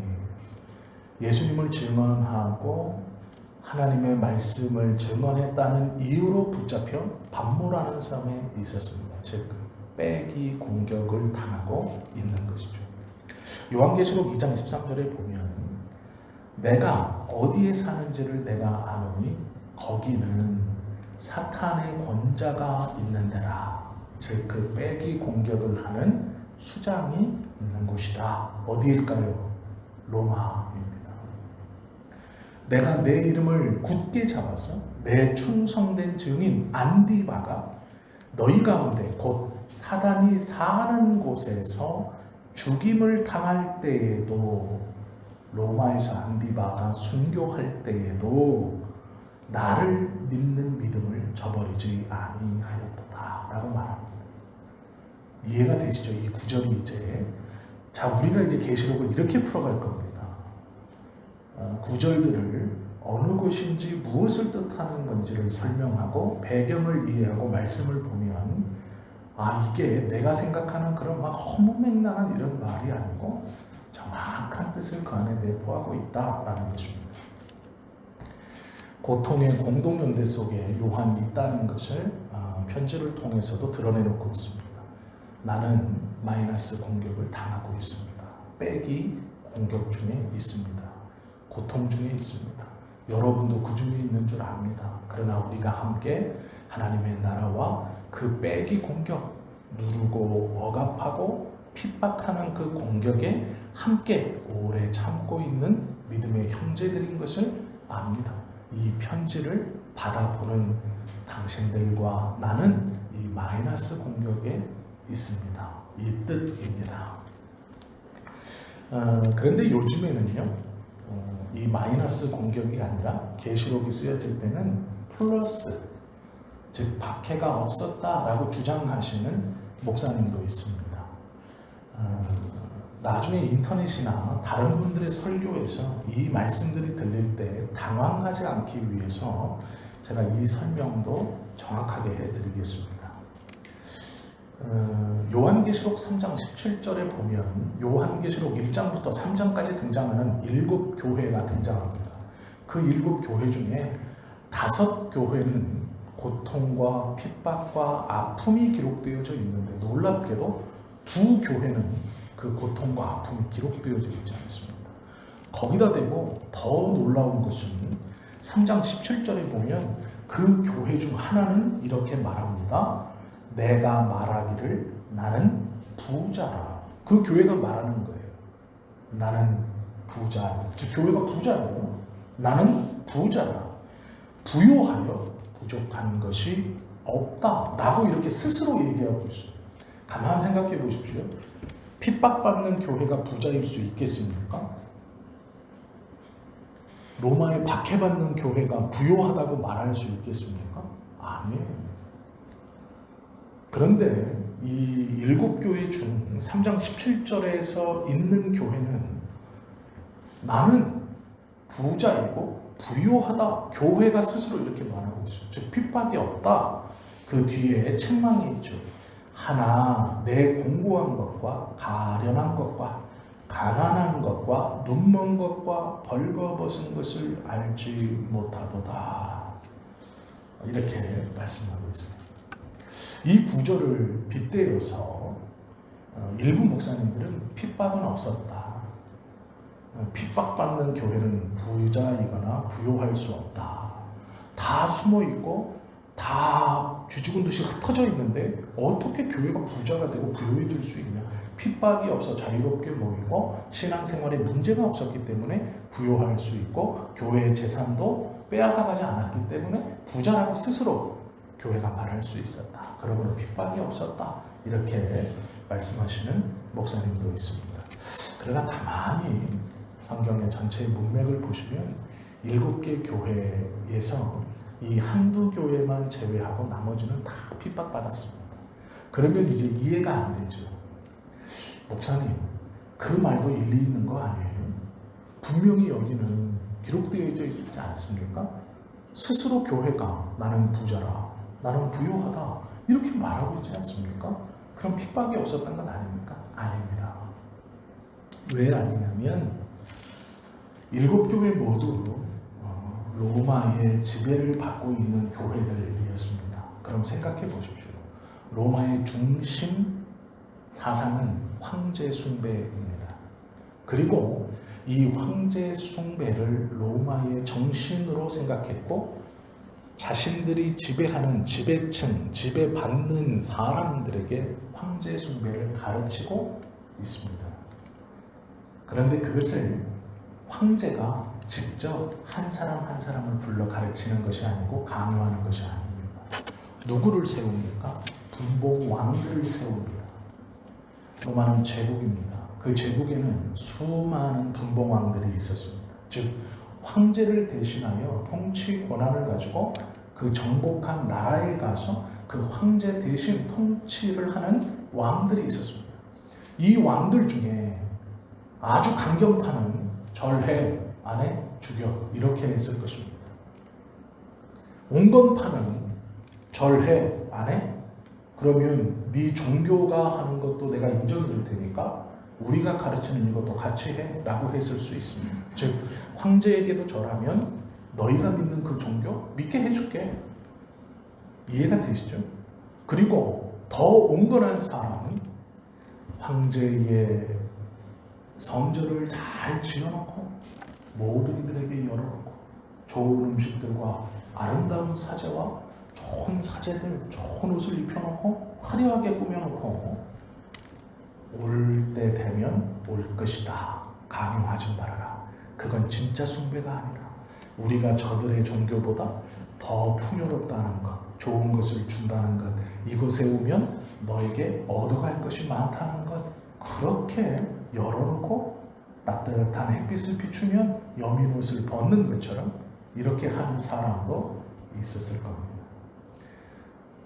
예수님을 증언하고 하나님의 말씀을 증언했다는 이유로 붙잡혀 밤모라는 섬에 있었습니다. 즉 빼기 공격을 당하고 있는 것이죠. 요한계시록 2장 13절에 보면 내가 어디에 사는지를 내가 아노니 거기는 사탄의 권자가 있는 데라. 즉 그 빼기 공격을 하는 수장이 있는 곳이다. 어디일까요? 로마입니다. 내가 내 이름을 굳게 잡아서 내 충성된 증인 안디바가 너희 가운데 곧 사단이 사는 곳에서 죽임을 당할 때에도 로마에서 안디바가 순교할 때에도 나를 믿는 믿음을 저버리지 아니하였도다 라고 말합니다. 이해가 되시죠? 이 구절이 이제 우리가 이제 계시록을 이렇게 풀어갈 겁니다. 구절들을 어느 곳인지 무엇을 뜻하는 건지를 설명하고 배경을 이해하고 말씀을 보면 이게 내가 생각하는 그런 막 허무맹랑한 이런 말이 아니고 정확한 뜻을 그 안에 내포하고 있다라는 것입니다. 고통의 공동연대 속에 요한이 있다는 것을 편지를 통해서도 드러내놓고 있습니다. 나는 마이너스 공격을 당하고 있습니다. 빼기 공격 중에 있습니다. 고통 중에 있습니다. 여러분도 그 중에 있는 줄 압니다. 그러나 우리가 함께 하나님의 나라와 그 빼기 공격, 누르고 억압하고 핍박하는 그 공격에 함께 오래 참고 있는 믿음의 형제들인 것을 압니다. 이 편지를 받아보는 당신들과 나는 이 마이너스 공격에 있습니다. 이 뜻입니다. 그런데 요즘에는요, 이 마이너스 공격이 아니라 계시록이 쓰여질 때는 플러스, 즉 박해가 없었다라고 주장하시는 목사님도 있습니다. 나중에 인터넷이나 다른 분들의 설교에서 이 말씀들이 들릴 때 당황하지 않기 위해서 제가 이 설명도 정확하게 해드리겠습니다. 요한계시록 3장 17절에 보면 요한계시록 1장부터 3장까지 등장하는 7교회가 등장합니다. 그 7교회 중에 5교회는 고통과 핍박과 아픔이 기록되어져 있는데 놀랍게도 2교회는 그 고통과 아픔이 기록되어져 있지 않습니다. 거기다 대고 더 놀라운 것은 3장 17절에 보면 그 교회 중 하나는 이렇게 말합니다. 내가 말하기를 나는 부자라. 그 교회가 말하는 거예요. 나는 부자. 즉 교회가 부자예요. 나는 부자라. 부요하여 부족한 것이 없다 라고 이렇게 스스로 얘기하고 있어요. 가만 생각해 보십시오. 핍박받는 교회가 부자일 수 있겠습니까? 로마에 박해받는 교회가 부요하다고 말할 수 있겠습니까? 아니에요. 그런데 이 7교회 중 3장 17절에서 있는 교회는 나는 부자이고 부요하다. 교회가 스스로 이렇게 말하고 있어요. 즉 핍박이 없다. 그 뒤에 책망이 있죠. 하나 내 공고한 것과 가련한 것과 가난한 것과 눈먼 것과 벌거벗은 것을 알지 못하도다. 이렇게 말씀하고 있어요. 이 구절을 빗대어서 일부 목사님들은 핍박은 없었다. 핍박받는 교회는 부자이거나 부요할 수 없다. 다 숨어있고 다 쥐죽은 듯이 흩어져 있는데 어떻게 교회가 부자가 되고 부요해질 수 있냐. 핍박이 없어 자유롭게 모이고 신앙생활에 문제가 없었기 때문에 부요할 수 있고 교회의 재산도 빼앗아가지 않았기 때문에 부자라고 스스로 교회가 말할 수 있었다. 그러므로 핍박이 없었다. 이렇게 말씀하시는 목사님도 있습니다. 그러나 가만히 성경의 전체의 문맥을 보시면 7개 교회에서 이 한두 교회만 제외하고 나머지는 다 핍박받았습니다. 그러면 이제 이해가 안 되죠. 목사님, 그 말도 일리 있는 거 아니에요? 분명히 여기는 기록되어 있지 않습니까? 스스로 교회가 나는 부자라, 나는 부요하다 이렇게 말하고 있지 않습니까? 그럼 핍박이 없었던 건 아닙니까? 아닙니다. 왜 아니냐면 7교회 모두 로마의 지배를 받고 있는 교회들이었습니다. 그럼 생각해 보십시오. 로마의 중심 사상은 황제 숭배입니다. 그리고 이 황제 숭배를 로마의 정신으로 생각했고 자신들이 지배하는 지배층, 지배받는 사람들에게 황제 숭배를 가르치고 있습니다. 그런데 그것을 황제가 직접 한 사람 한 사람을 불러 가르치는 것이 아니고 강요하는 것이 아닙니다. 누구를 세웁니까? 분봉 왕들을 세웁니다. 로마는 제국입니다. 그 제국에는 수많은 분봉 왕들이 있었습니다. 즉 황제를 대신하여 통치 권한을 가지고 그 정복한 나라에 가서 그 황제 대신 통치를 하는 왕들이 있었습니다. 이 왕들 중에 아주 강경파는 절해, 안에 죽여 이렇게 했을 것입니다. 온건파는 절해, 안에 그러면 네 종교가 하는 것도 내가 인정해 줄 테니까 우리가 가르치는 이것도 같이 해 라고 했을 수 있습니다. 즉 황제에게도 절하면 너희가 믿는 그 종교 믿게 해줄게. 이해가 되시죠? 그리고 더 온건한 사람은 황제의 성전을 잘 지어놓고 모든 이들에게 열어놓고 좋은 음식들과 아름다운 사제와 좋은 사제들, 좋은 옷을 입혀놓고 화려하게 꾸며놓고 올 때 되면 올 것이다. 강요하지 말아라. 그건 진짜 숭배가 아니다. 우리가 저들의 종교보다 더 풍요롭다는 것, 좋은 것을 준다는 것, 이곳에 오면 너에게 얻어갈 것이 많다는 것, 그렇게 열어놓고 따뜻한 햇빛을 비추면 여민 옷을 벗는 것처럼 이렇게 하는 사람도 있었을 겁니다.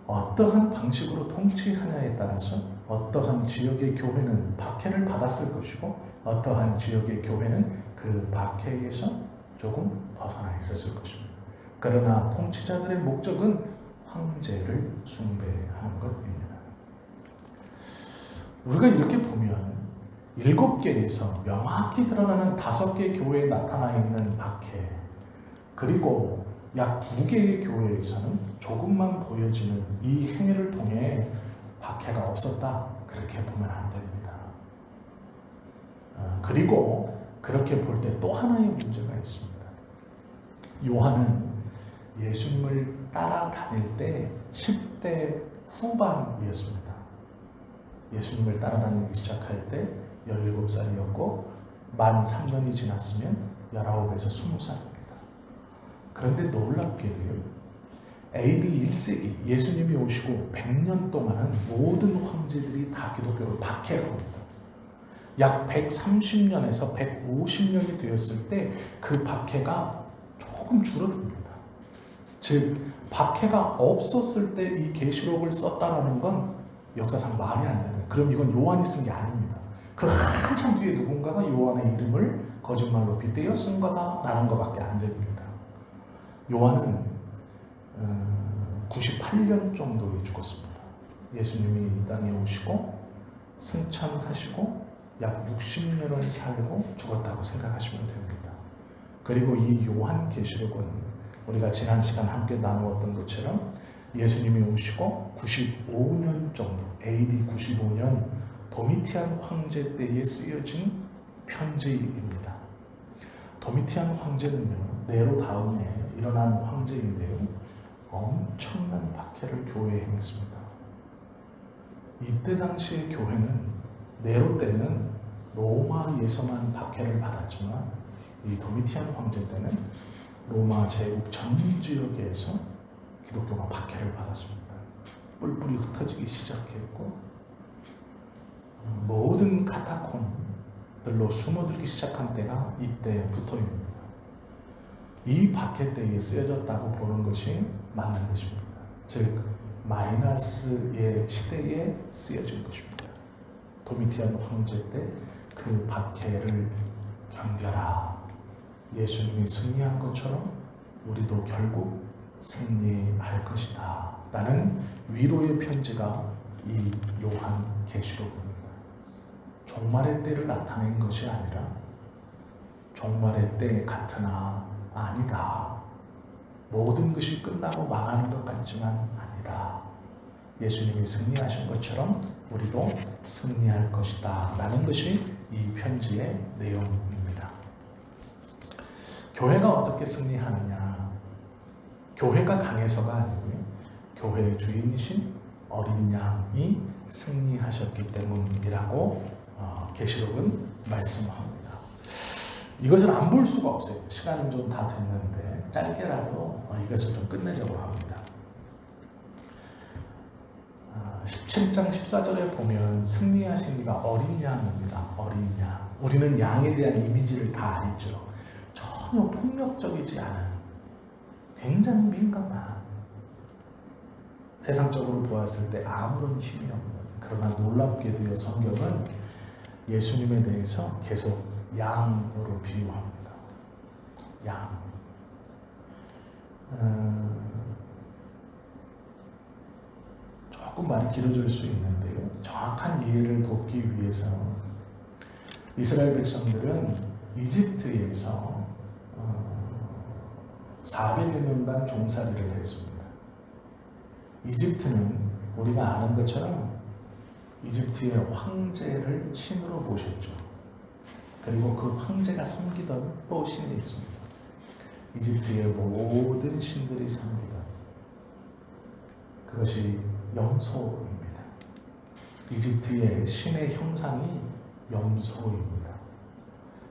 어떠한 방식으로 통치하냐에 따라서 어떠한 지역의 교회는 박해를 받았을 것이고 어떠한 지역의 교회는 그 박해에서 조금 벗어나 있었을 것입니다. 그러나 통치자들의 목적은 황제를 숭배하는 것입니다. 우리가 이렇게 보면 7개에서 명확히 드러나는 5개 교회에 나타나 있는 박해, 그리고 약 2개의 교회에서는 조금만 보여지는 이 행위를 통해 박해가 없었다. 그렇게 보면 안 됩니다. 그리고 그렇게 볼 때 또 하나의 문제가 있습니다. 요한은 예수님을 따라다닐 때 10대 후반이었습니다. 예수님을 따라다니기 시작할 때 17살이었고 만 3년이 지났으면 19에서 20살입니다. 그런데 놀랍게도요, AD 1세기 예수님이 오시고 100년 동안은 모든 황제들이 다 기독교를 박해합니다. 약 130년에서 150년이 되었을 때 그 박해가 조금 줄어듭니다. 즉 박해가 없었을 때 이 계시록을 썼다라는 건 역사상 말이 안 되는 거예요. 그럼 이건 요한이 쓴 게 아닙니다. 그 한참 뒤에 누군가가 요한의 이름을 거짓말로 빗대어 쓴 거다라는 것밖에 안 됩니다. 요한은 98년 정도에 죽었습니다. 예수님이 이 땅에 오시고 승천하시고 약 60년을 살고 죽었다고 생각하시면 됩니다. 그리고 이 요한계시록은 우리가 지난 시간 함께 나누었던 것처럼 예수님이 오시고 95년 정도, AD 95년 도미티안 황제 때에 쓰여진 편지입니다. 도미티안 황제는요, 네로 다음에 일어난 황제인데요, 엄청난 박해를 교회에 행했습니다. 이때 당시의 교회는 네로 때는 로마에서만 박해를 받았지만 이 도미티안 황제 때는 로마 제국 전 지역에서 기독교가 박해를 받았습니다. 뿔뿔이 흩어지기 시작했고 모든 카타콤들로 숨어들기 시작한 때가 이때부터입니다. 이 박해 때에 쓰여졌다고 보는 것이 맞는 것입니다. 즉 마이너스의 시대에 쓰여진 것입니다. 도미티안 황제 때 그 박해를 견뎌라. 예수님이 승리한 것처럼 우리도 결국 승리할 것이다 라는 위로의 편지가 이 요한계시록입니다. 종말의 때를 나타낸 것이 아니라 종말의 때 같으나 아니다. 모든 것이 끝나고 망하는 것 같지만 아니다. 예수님이 승리하신 것처럼 우리도 승리할 것이다 라는 것이 이 편지의 내용입니다. 교회가 어떻게 승리하느냐? 교회가 강해서가 아니고요, 교회의 주인이신 어린 양이 승리하셨기 때문이라고 계시록은 말씀합니다. 이것을 안 볼 수가 없어요. 시간은 좀 다 됐는데 짧게라도 이것을 좀 끝내려고 합니다. 17장 14절에 보면 승리하신 이가 어린 양입니다. 어린 양. 우리는 양에 대한 이미지를 다 알죠. 전혀 폭력적이지 않은, 굉장히 민감한, 세상적으로 보았을 때 아무런 힘이 없는, 그러나 놀랍게도요, 성경은 예수님에 대해서 계속 양으로 비유합니다. 양. 조금 말이 길어질 수 있는데요, 정확한 이해를 돕기 위해서 이스라엘 백성들은 이집트에서 400여 년간 종살이를 했습니다. 이집트는 우리가 아는 것처럼 이집트의 황제를 신으로 모셨죠. 그리고 그 황제가 섬기던 또 신이 있습니다. 이집트의 모든 신들이 섬기던, 그것이 염소입니다. 이집트의 신의 형상이 염소입니다.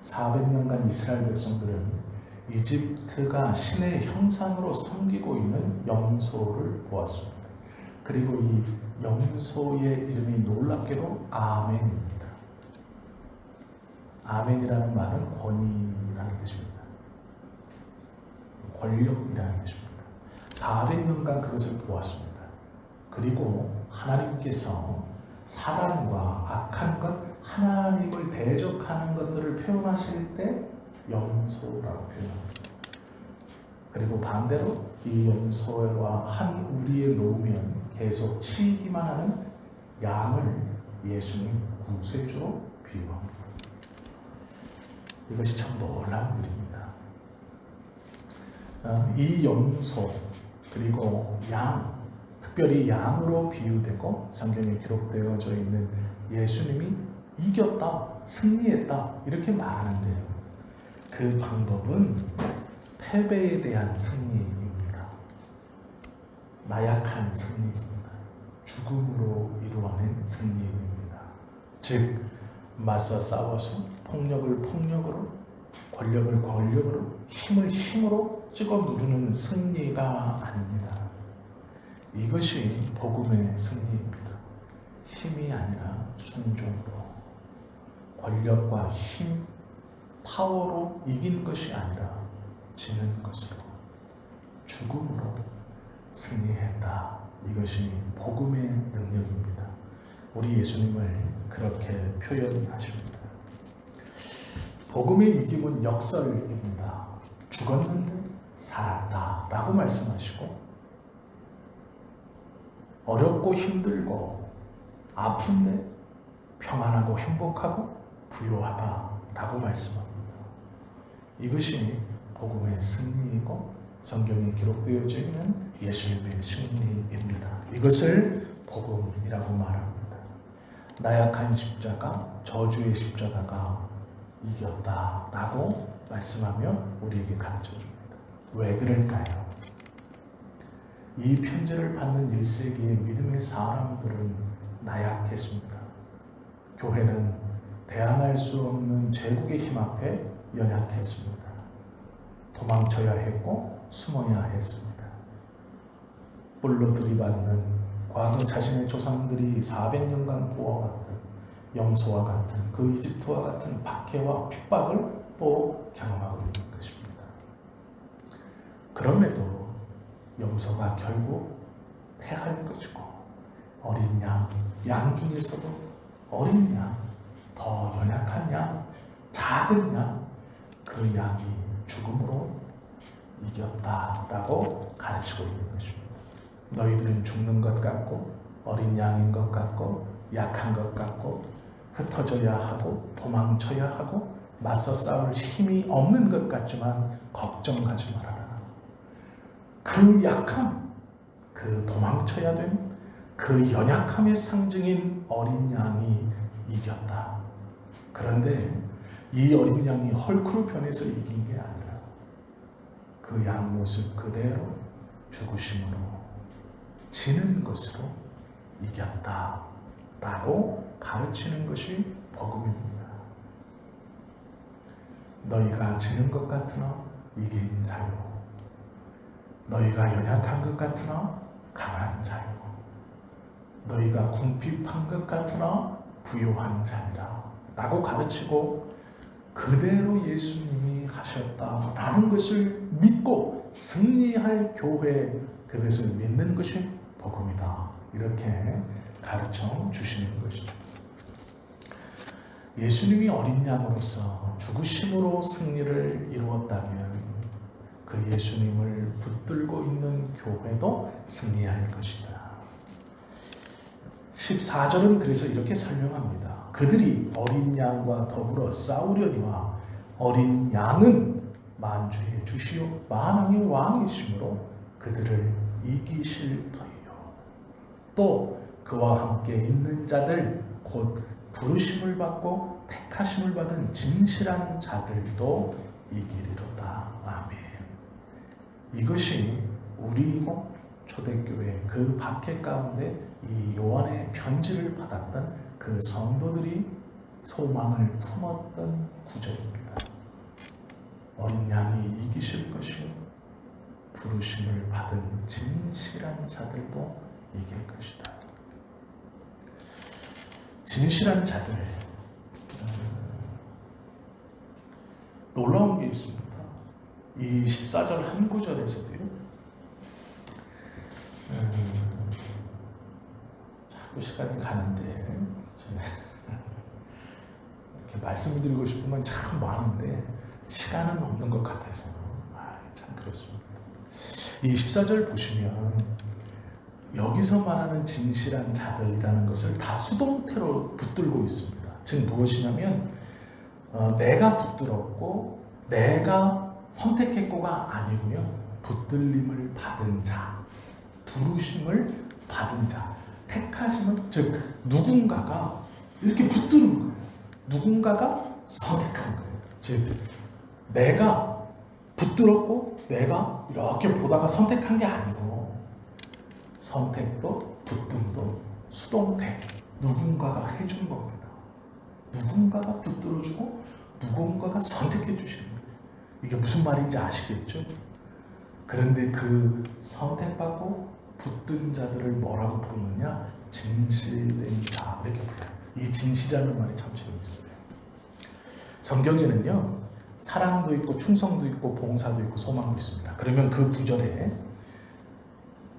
400년간 이스라엘 백성들은 이집트가 신의 형상으로 섬기고 있는 염소를 보았습니다. 그리고 이 염소의 이름이 놀랍게도 아멘입니다. 아멘이라는 말은 권위라는 뜻입니다. 권력이라는 뜻입니다. 400년간 그것을 보았습니다. 그리고 하나님께서 사단과 악한 것, 하나님을 대적하는 것들을 표현하실 때 염소라고 표현합니다. 그리고 반대로 이 염소와 한 우리에 놓으면 계속 치기만 하는 양을 예수님 구세주로 비유합니다. 이것이 참 놀라운 일입니다. 이 염소 그리고 양, 특별히 양으로 비유되고 성경에 기록되어져 있는 예수님이 이겼다, 승리했다 이렇게 말하는데요, 그 방법은 패배에 대한 승리입니다. 나약한 승리입니다. 죽음으로 이루어낸 승리입니다. 즉 맞서 싸워서 폭력을 폭력으로, 권력을 권력으로, 힘을 힘으로 찍어 누르는 승리가 아닙니다. 이것이 복음의 승리입니다. 힘이 아니라 순종으로, 권력과 힘, 파워로 이긴 것이 아니라 지는 것으로, 죽음으로 승리했다. 이것이 복음의 능력입니다. 우리 예수님을 그렇게 표현하십니다. 복음의 이김은 역설입니다. 죽었는데 살았다 라고 말씀하시고, 어렵고 힘들고 아픈데 평안하고 행복하고 부요하다라고 말씀합니다. 이것이 복음의 승리이고 성경에 기록되어져 있는 예수님의 승리입니다. 이것을 복음이라고 말합니다. 나약한 십자가, 저주의 십자가가 이겼다라고 말씀하며 우리에게 가르쳐줍니다. 왜 그럴까요? 이 편지를 받는 1세기의 믿음의 사람들은 나약했습니다. 교회는 대항할 수 없는 제국의 힘 앞에 연약했습니다. 도망쳐야 했고 숨어야 했습니다. 뿔로 들이받는 과거 자신의 조상들이 400년간 보아왔던 염소와 같은 그 이집트와 같은 박해와 핍박을 또 경험하고 있는 것입니다. 그럼에도 염소가 결국 패할 것이고 어린 양 중에서도 어린 양, 더 연약한 양, 작은 양, 그 양이 죽음으로 이겼다라고 가르치고 있는 것입니다. 너희들은 죽는 것 같고 어린 양인 것 같고 약한 것 같고 흩어져야 하고 도망쳐야 하고 맞서 싸울 힘이 없는 것 같지만 걱정하지 말아라. 그 약함, 그 도망쳐야 됨, 그 연약함의 상징인 어린 양이 이겼다. 그런데 이 어린 양이 헐크로 변해서 이긴 게 아니라 그 양 모습 그대로 죽으심으로 지는 것으로 이겼다라고 가르치는 것이 복음입니다. 너희가 지는 것 같으나 이긴 자요, 너희가 연약한 것 같으나 강한 자요, 너희가 궁핍한 것 같으나 부요한 자니라 라고 가르치고 그대로 예수님이 하셨다라는 것을 믿고 승리할 교회, 그것을 믿는 것이 복음이다. 이렇게 가르쳐 주시는 것이죠. 예수님이 어린 양으로서 죽으심으로 승리를 이루었다면 그 예수님을 붙들고 있는 교회도 승리할 것이다. 14절은 그래서 이렇게 설명합니다. 그들이 어린 양과 더불어 싸우려니와 어린 양은 만주의 주시오 만왕의 왕이시므로 그들을 이기실 터이요. 또 그와 함께 있는 자들 곧 부르심을 받고 택하심을 받은 진실한 자들도 이기리로다. 아멘. 이것이 우리고 초대교회 그 박해 가운데 이 요한의 편지를 받았던 그 성도들이 소망을 품었던 구절입니다. 어린 양이 이기실 것이요 부르심을 받은 진실한 자들도 이길 것이다. 진실한 자들, 놀라운 게 있습니다. 이 14절 한 구절에서도요, 자꾸 시간이 가는데 이렇게 말씀을 드리고 싶은 건 참 많은데 시간은 없는 것 같아서 참 그렇습니다. 이 14절 보시면 여기서 말하는 진실한 자들이라는 것을 다 수동태로 붙들고 있습니다. 즉 무엇이냐면 내가 붙들었고 내가 선택했고가 아니고요, 붙들림을 받은 자, 부르심을 받은 자, 택하심은 즉 누군가가 이렇게 붙드는 거예요. 누군가가 선택한 거예요. 즉 내가 붙들었고 내가 이렇게 보다가 선택한 게 아니고 선택도 붙듦도 수동태, 누군가가 해준 겁니다. 누군가가 붙들어주고 누군가가 선택해 주시는 거예요. 이게 무슨 말인지 아시겠죠? 그런데 그 선택받고 붙든 자들을 뭐라고 부르느냐? 진실된 자, 이렇게 불러요. 이 진실이라는 말이 참 재미있어요. 성경에는요, 사랑도 있고 충성도 있고 봉사도 있고 소망도 있습니다. 그러면 그 구절에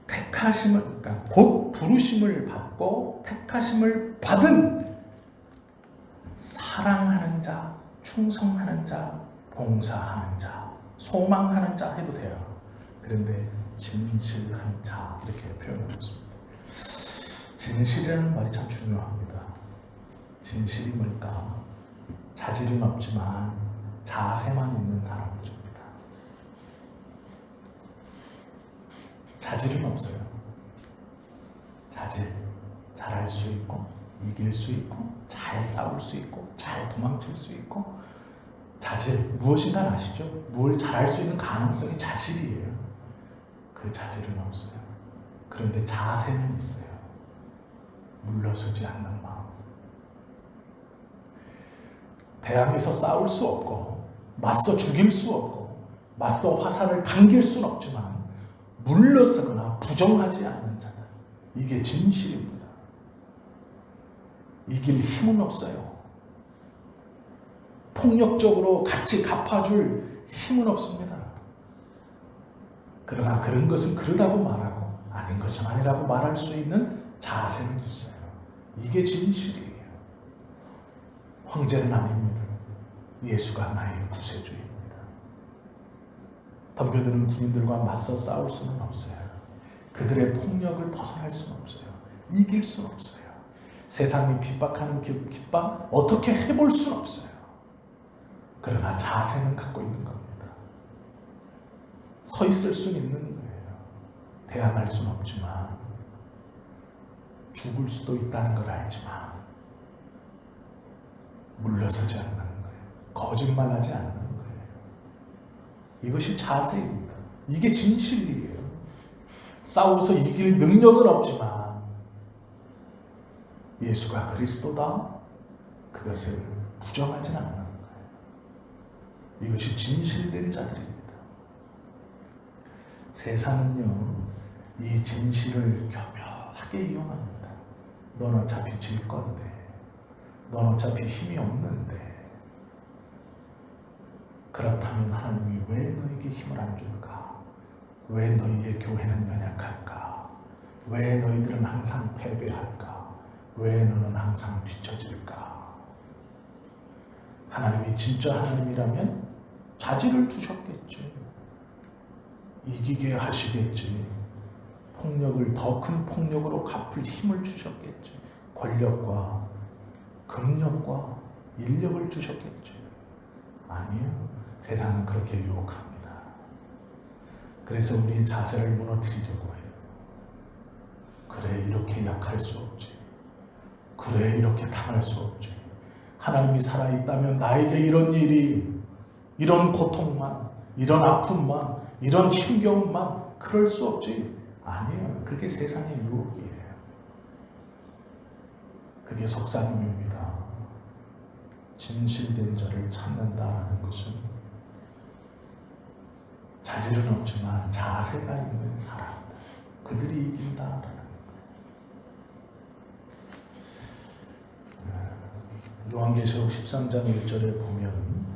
택하심을, 그러니까 곧 부르심을 받고 택하심을 받은 사랑하는 자, 충성하는 자, 봉사하는 자, 소망하는 자 해도 돼요. 그런데 진실한 자 이렇게 표현하고 있습니다. 진실이라는 말이 참 중요합니다. 진실이 뭘까? 자질은 없지만 자세만 있는 사람들입니다. 자질은 없어요. 자질, 잘할 수 있고 이길 수 있고 잘 싸울 수 있고 잘 도망칠 수 있고. 자질, 무엇인가 아시죠? 뭘 잘할 수 있는 가능성이 자질이에요. 그 자질은 없어요. 그런데 자세는 있어요. 물러서지 않는 마음. 대항해서 싸울 수 없고 맞서 죽일 수 없고 맞서 화살을 당길 수는 없지만 물러서거나 부정하지 않는 자들, 이게 진실입니다. 이길 힘은 없어요. 폭력적으로 같이 갚아줄 힘은 없습니다. 그러나 그런 것은 그러다고 말하고 아닌 것은 아니라고 말할 수 있는 자세는 있어요. 이게 진실이에요. 황제는 아닙니다. 예수가 나의 구세주입니다. 덤벼드는 군인들과 맞서 싸울 수는 없어요. 그들의 폭력을 벗어날 수는 없어요. 이길 수는 없어요. 세상이 핍박하는 핍박 어떻게 해볼 수는 없어요. 그러나 자세는 갖고 있는 겁니다. 서 있을 수는 있는 거예요. 대항할 수는 없지만 죽을 수도 있다는 걸 알지만 물러서지 않는 거예요. 거짓말하지 않는 거예요. 이것이 자세입니다. 이게 진실이에요. 싸워서 이길 능력은 없지만 예수가 그리스도다, 그것을 부정하진 않는 거예요. 이것이 진실된 자들입니다. 세상은요, 이 진실을 교묘하게 이용합니다. 넌 어차피 질 건데, 넌 어차피 힘이 없는데, 그렇다면 하나님이 왜 너에게 힘을 안 줄까? 왜 너희의 교회는 연약할까? 왜 너희들은 항상 패배할까? 왜 너는 항상 뒤처질까? 하나님이 진짜 하나님이라면 자질을 주셨겠지. 이기게 하시겠지. 폭력을 더 큰 폭력으로 갚을 힘을 주셨겠지. 권력과 금력과 인력을 주셨겠지. 아니에요. 세상은 그렇게 유혹합니다. 그래서 우리의 자세를 무너뜨리려고 해요. 그래, 이렇게 약할 수 없지. 그래, 이렇게 당할 수 없지. 하나님이 살아있다면 나에게 이런 일이, 이런 고통만, 이런 아픔만, 이런 힘겨움만, 그럴 수 없지. 아니에요. 그게 세상의 유혹이에요. 그게 속삭임입니다. 진실된 자를 찾는다라는 것은 자질은 없지만 자세가 있는 사람들, 그들이 이긴다라는 거예요. 요한계시록 13장 1절에 보면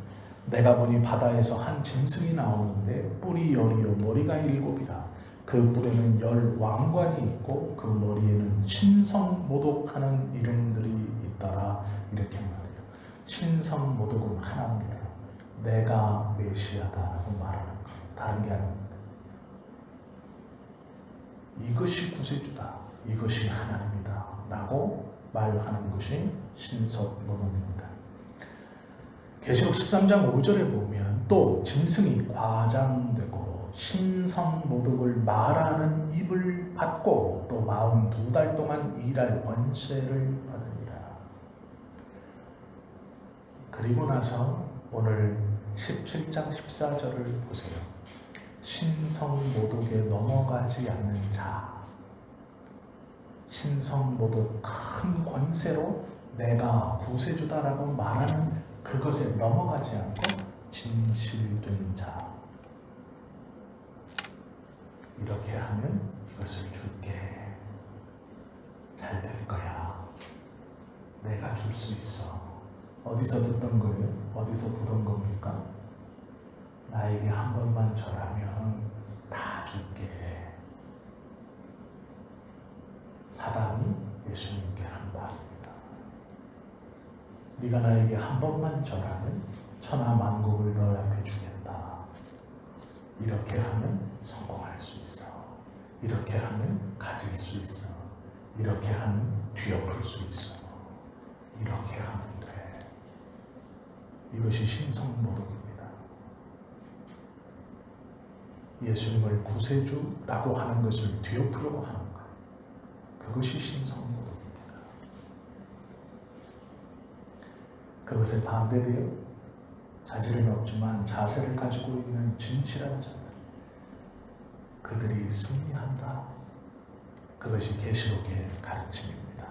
내가 보니 바다에서 한 짐승이 나오는데 뿔이 10이요 머리가 7이라. 그 뿔에는 10 왕관이 있고 그 머리에는 신성모독하는 이름들이 있더라. 이렇게 말해요. 신성모독은 하나입니다. 내가 메시아다라고 말하는 것, 다른 게 아닙니다. 이것이 구세주다, 이것이 하나님이다 라고 말하는 것이 신성모독입니다. 계시록 13장 5절에 보면 또 짐승이 과장되고 신성모독을 말하는 입을 받고 또 42달 동안 일할 권세를 받으니라. 그리고 나서 오늘 17장 14절을 보세요. 신성모독에 넘어가지 않는 자, 신성모독 큰 권세로 내가 구세주다라고 말하는 그것에 넘어가지 않고 진실된 자, 이렇게 하면 이것을 줄게, 잘 될 거야, 내가 줄 수 있어. 어디서 듣던 거예요? 어디서 보던 겁니까? 나에게 한 번만 절하면 다 줄게. 사단이 예수님께 한 말입니다. 네가 나에게 한 번만 절하면 천하 만국을 너 앞에 주겠다. 이렇게 하면 성공할 수 있어. 이렇게 하면 가질 수 있어. 이렇게 하면 뒤엎을 수 있어. 이렇게 하면 돼. 이것이 신성모독입니다. 예수님을 구세주라고 하는 것을 뒤엎으려고 하는 것, 그것이 신성모독입니다. 그것에 반대되어 자질은 없지만 자세를 가지고 있는 진실한 자들, 그들이 승리한다. 그것이 계시록의 가르침입니다.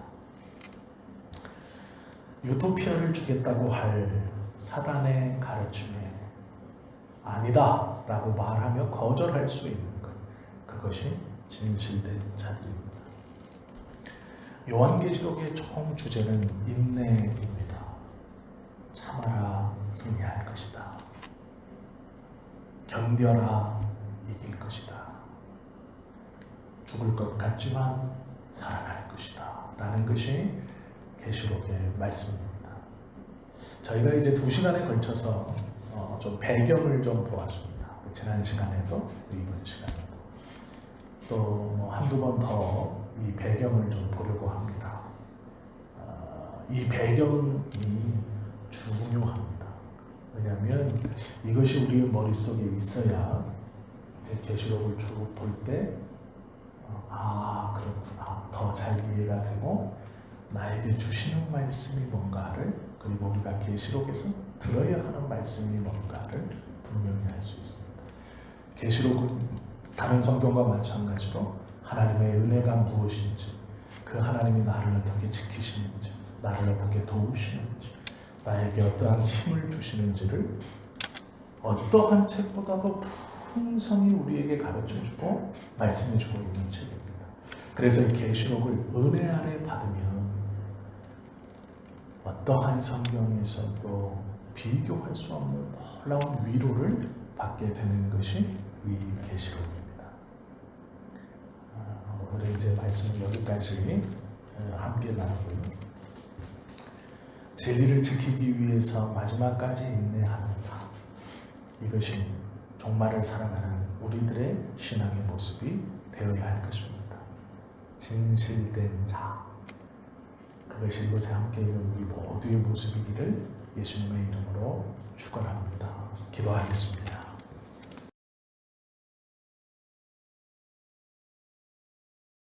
유토피아를 주겠다고 할 사단의 가르침에 아니다 라고 말하며 거절할 수 있는 것, 그것이 진실된 자들입니다. 요한계시록의 총 주제는 인내입니다. 참아라, 승리할 것이다. 견뎌라, 이길 것이다. 죽을 것 같지만 살아날 것이다 라는 것이 계시록의 말씀입니다. 저희가 이제 2시간에 걸쳐서 좀 배경을 좀 보았습니다. 지난 시간에도 이번 시간에도 또 한두 번 더 이 배경을 좀 보려고 합니다. 이 배경이 중요합니다. 왜냐하면 이것이 우리의 머릿속에 있어야 이제 계시록을 쭉 볼 때 그렇구나, 더 잘 이해가 되고 나에게 주시는 말씀이 뭔가를, 그리고 우리가 계시록에서 들어야 하는 말씀이 뭔가를 분명히 알 수 있습니다. 계시록은 다른 성경과 마찬가지로 하나님의 은혜가 무엇인지, 그 하나님이 나를 어떻게 지키시는지, 나를 어떻게 도우시는지, 나에게 어떠한 힘을 주시는지를 어떠한 책보다도 풍성히 우리에게 가르쳐주고 말씀해주고 있는 책입니다. 그래서 이 계시록을 은혜 아래 받으면 어떠한 성경에서도 비교할 수 없는 놀라운 위로를 받게 되는 것이 이 계시록입니다. 오늘의 이제 말씀은 여기까지 함께 나누고요. 진리를 지키기 위해서 마지막까지 인내하는 삶, 이것이 종말을 살아가는 우리들의 신앙의 모습이 되어야 할 것입니다. 진실된 자, 그것이 이곳에 함께 있는 우리 모두의 모습이기를 예수님의 이름으로 축원합니다. 기도하겠습니다.